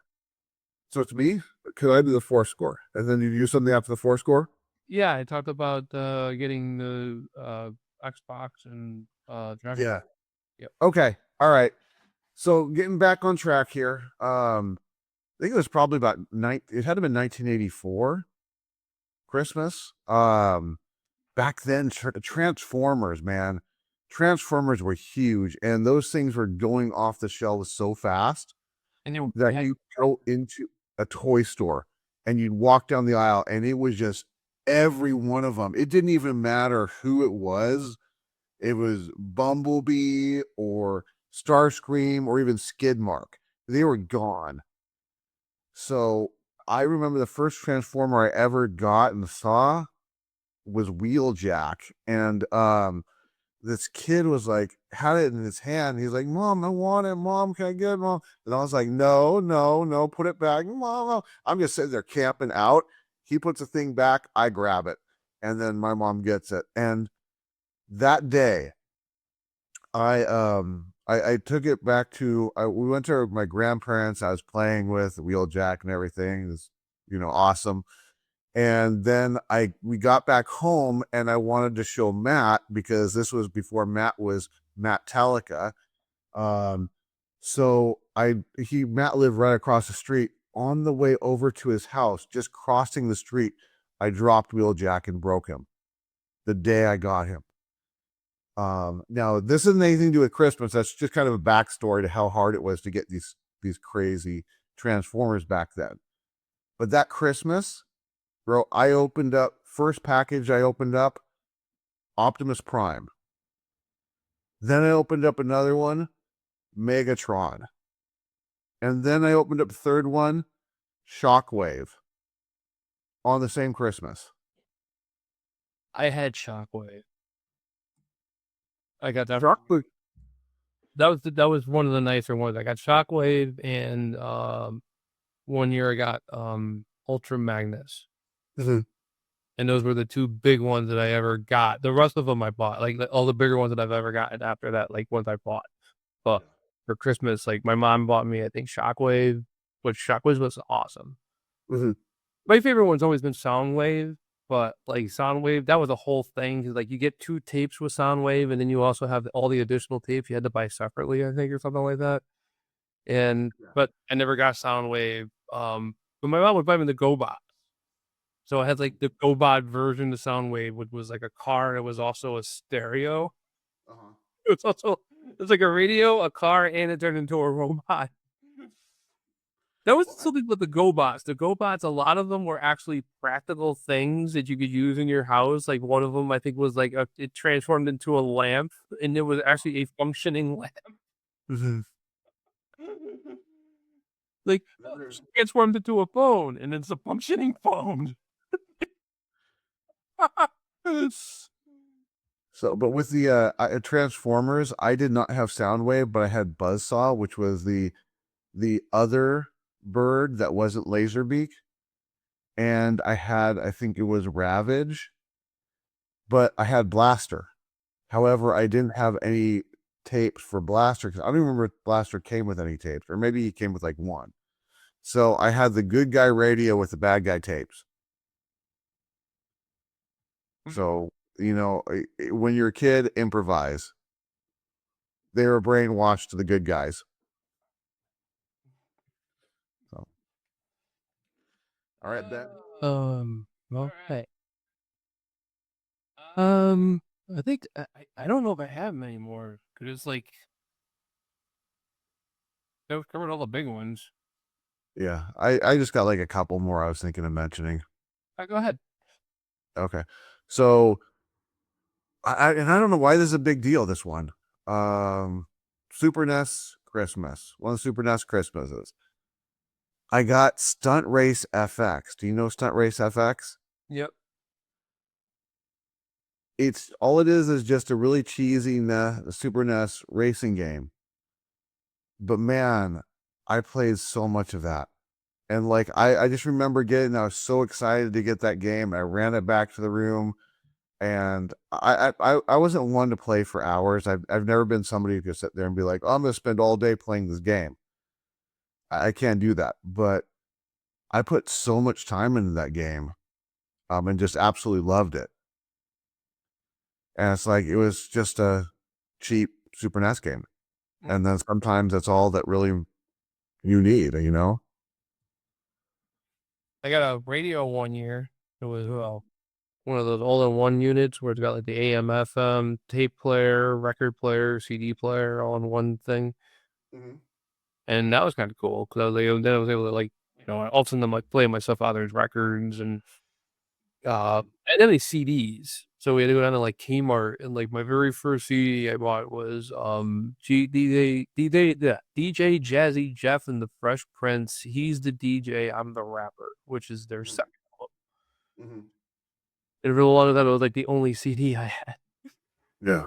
So it's me? Because I do the 4 score. And then you do something after the 4 score? Yeah, I talked about getting the Xbox and Dragon. Yeah. Yep. Okay. All right. So getting back on track here. I think it was probably about it had to been 1984 Christmas. Back then, Transformers, man. Transformers were huge, and those things were going off the shelves so fast And you go into a toy store and you'd walk down the aisle, and it was just every one of them. It didn't even matter who it was. It was Bumblebee or Starscream or even Skidmark. They were gone. So I remember the first Transformer I ever got and saw was Wheeljack, and this kid was like, had it in his hand. He's like, "Mom, I want it. Mom, can I get it, Mom?" And I was like, no, put it back. Mom, no. I'm just sitting there camping out. He puts the thing back, I grab it, and then my mom gets it. And that day, I took it back to. We went to my grandparents. I was playing with Wheeljack and everything. It was, awesome. And then we got back home, and I wanted to show Matt, because this was before Matt was Matt Telica. So Matt lived right across the street on the way over to his house, just crossing the street, I dropped Wheeljack and broke him the day I got him. Now this isn't anything to do with Christmas. That's just kind of a backstory to how hard it was to get these crazy Transformers back then. But that Christmas, bro, I opened up first package I opened up, Optimus Prime. Then I opened up another one, Megatron. And then I opened up the third one, Shockwave, on the same Christmas. I had Shockwave. I got that. Shockwave. That was one of the nicer ones. I got Shockwave, and one year I got Ultra Magnus. Mm-hmm. And those were the two big ones that I ever got. The rest of them I bought, like all the bigger ones that I've ever gotten after that, like ones I bought. But for Christmas, like my mom bought me, I think Shockwave, which Shockwave was awesome. Mm-hmm. My favorite one's always been Soundwave, but like Soundwave, that was a whole thing. 'Cause, like you get 2 tapes with Soundwave, and then you also have all the additional tapes you had to buy separately, I think, or something like that. And but I never got Soundwave. But my mom would buy me the GoBot. So I had like the GoBot version of Soundwave, which was like a car. It was also a stereo. It's like a radio, a car, and it turned into a robot. That was something with the GoBots. The GoBots, a lot of them were actually practical things that you could use in your house. Like one of them, I think, was like it transformed into a lamp, and it was actually a functioning lamp. Mm-hmm. Like transformed into a phone, and it's a functioning phone. So, but with the Transformers, I did not have Soundwave, but I had Buzzsaw, which was the other bird that wasn't Laserbeak, and I think it was Ravage, but I had Blaster. However, I didn't have any tapes for Blaster because I don't even remember if Blaster came with any tapes, or maybe he came with like one. So I had the good guy radio with the bad guy tapes. So, you know, when you're a kid, improvise. They were brainwashed to the good guys. So, all right, then. Okay. I think I don't know if I have many more because it's like that covered all the big ones. Yeah, I just got like a couple more I was thinking of mentioning. Go ahead. Okay, so I don't know why this is a big deal. This one, Super NES Christmas, one of the Super NES Christmases. I got Stunt Race FX. Do you know Stunt Race FX? Yep. It's all it is just a really cheesy Super NES racing game. But man, I played so much of that. And like I just remember I was so excited to get that game. I ran it back to the room, and I wasn't one to play for hours. I've never been somebody who could sit there and be like, oh, I'm gonna spend all day playing this game. I can't do that. But I put so much time into that game, and just absolutely loved it. And it's like it was just a cheap Super NES game. And then sometimes that's all that really you need, you know? I got a radio one year. It was one of those all-in-one units where it's got like the AM, FM, tape player, record player, CD player, all in one thing. Mm-hmm. And that was kind of cool because I was able to like, you know, I also then like play myself out there's records and then the CDs. So we had to go down to like Kmart, and like my very first CD I bought was DJ Jazzy Jeff and the Fresh Prince. He's the DJ, I'm the rapper, which is their second album. Mm-hmm. And for a lot of that, it was like the only CD I had. Yeah.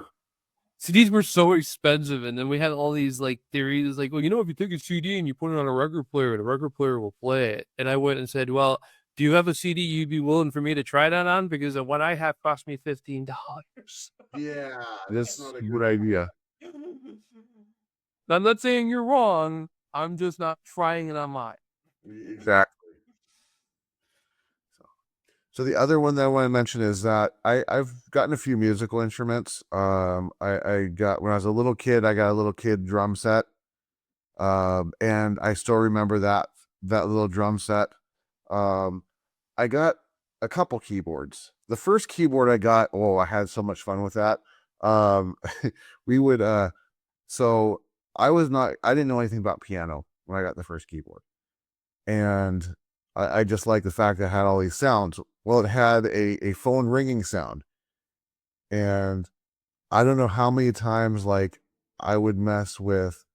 CDs were so expensive, and then we had all these like theories, like, well, you know, if you take a CD and you put it on a record player, the record player will play it. And I went and said, well, do you have a CD you'd be willing for me to try that on? Because the one I have cost me $15. Yeah, that's not a good idea. I'm not saying you're wrong. I'm just not trying it on mine. Exactly. So the other one that I want to mention is that I've gotten a few musical instruments. I got, when I was a little kid, I got a little kid drum set. And I still remember that that little drum set. I got a couple keyboards. The first keyboard I got, oh, I had so much fun with that. We would so I didn't know anything about piano when I got the first keyboard. And I just liked the fact that it had all these sounds. Well, it had a phone ringing sound. And I don't know how many times like I would mess with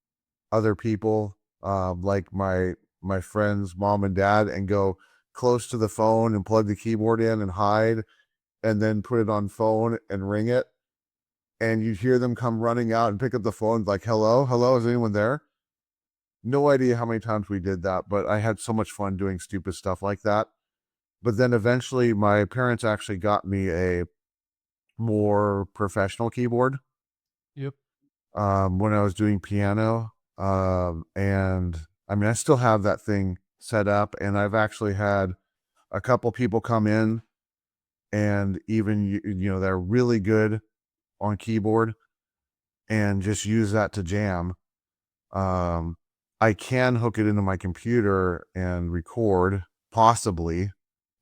other people, like my friends' mom and dad, and go close to the phone and plug the keyboard in and hide, and then put it on phone and ring it. And you'd hear them come running out and pick up the phone like, hello, is anyone there? No idea how many times we did that, but I had so much fun doing stupid stuff like that. But then eventually my parents actually got me a more professional keyboard. Yep. When I was doing piano. And I mean, I still have that thing set up, and I've actually had a couple people come in and even, they're really good on keyboard and just use that to jam. I can hook it into my computer and record, possibly.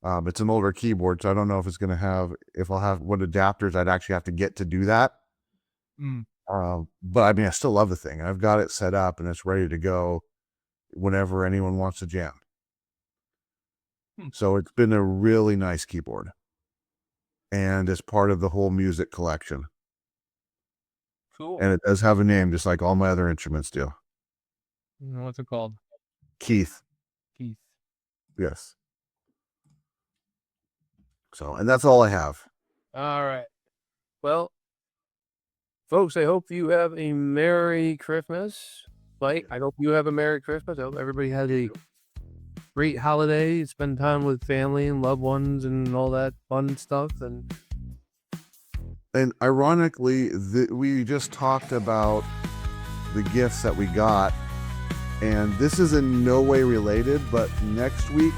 It's an older keyboard, so I don't know if I'll have what adapters I'd actually have to get to do that. But I mean, I still love the thing. I've got it set up and it's ready to go whenever anyone wants to jam. So it's been a really nice keyboard, and it's part of the whole music collection. Cool. And it does have a name, just like all my other instruments do. What's it called? Keith. Keith. Yes. So, and that's all I have. All right. Well, folks, I hope you have a Merry Christmas. Mike, I hope you have a Merry Christmas. I hope everybody has a great holiday. Spend time with family and loved ones and all that fun stuff. And ironically, we just talked about the gifts that we got, and this is in no way related, but next week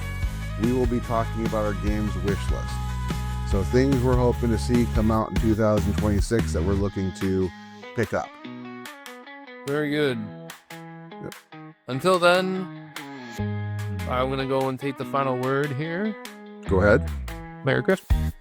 we will be talking about our games wish list. So things we're hoping to see come out in 2026 that we're looking to pick up. Very good. Yep. Until then, I'm going to go and take the final word here. Go ahead. Merry Christmas.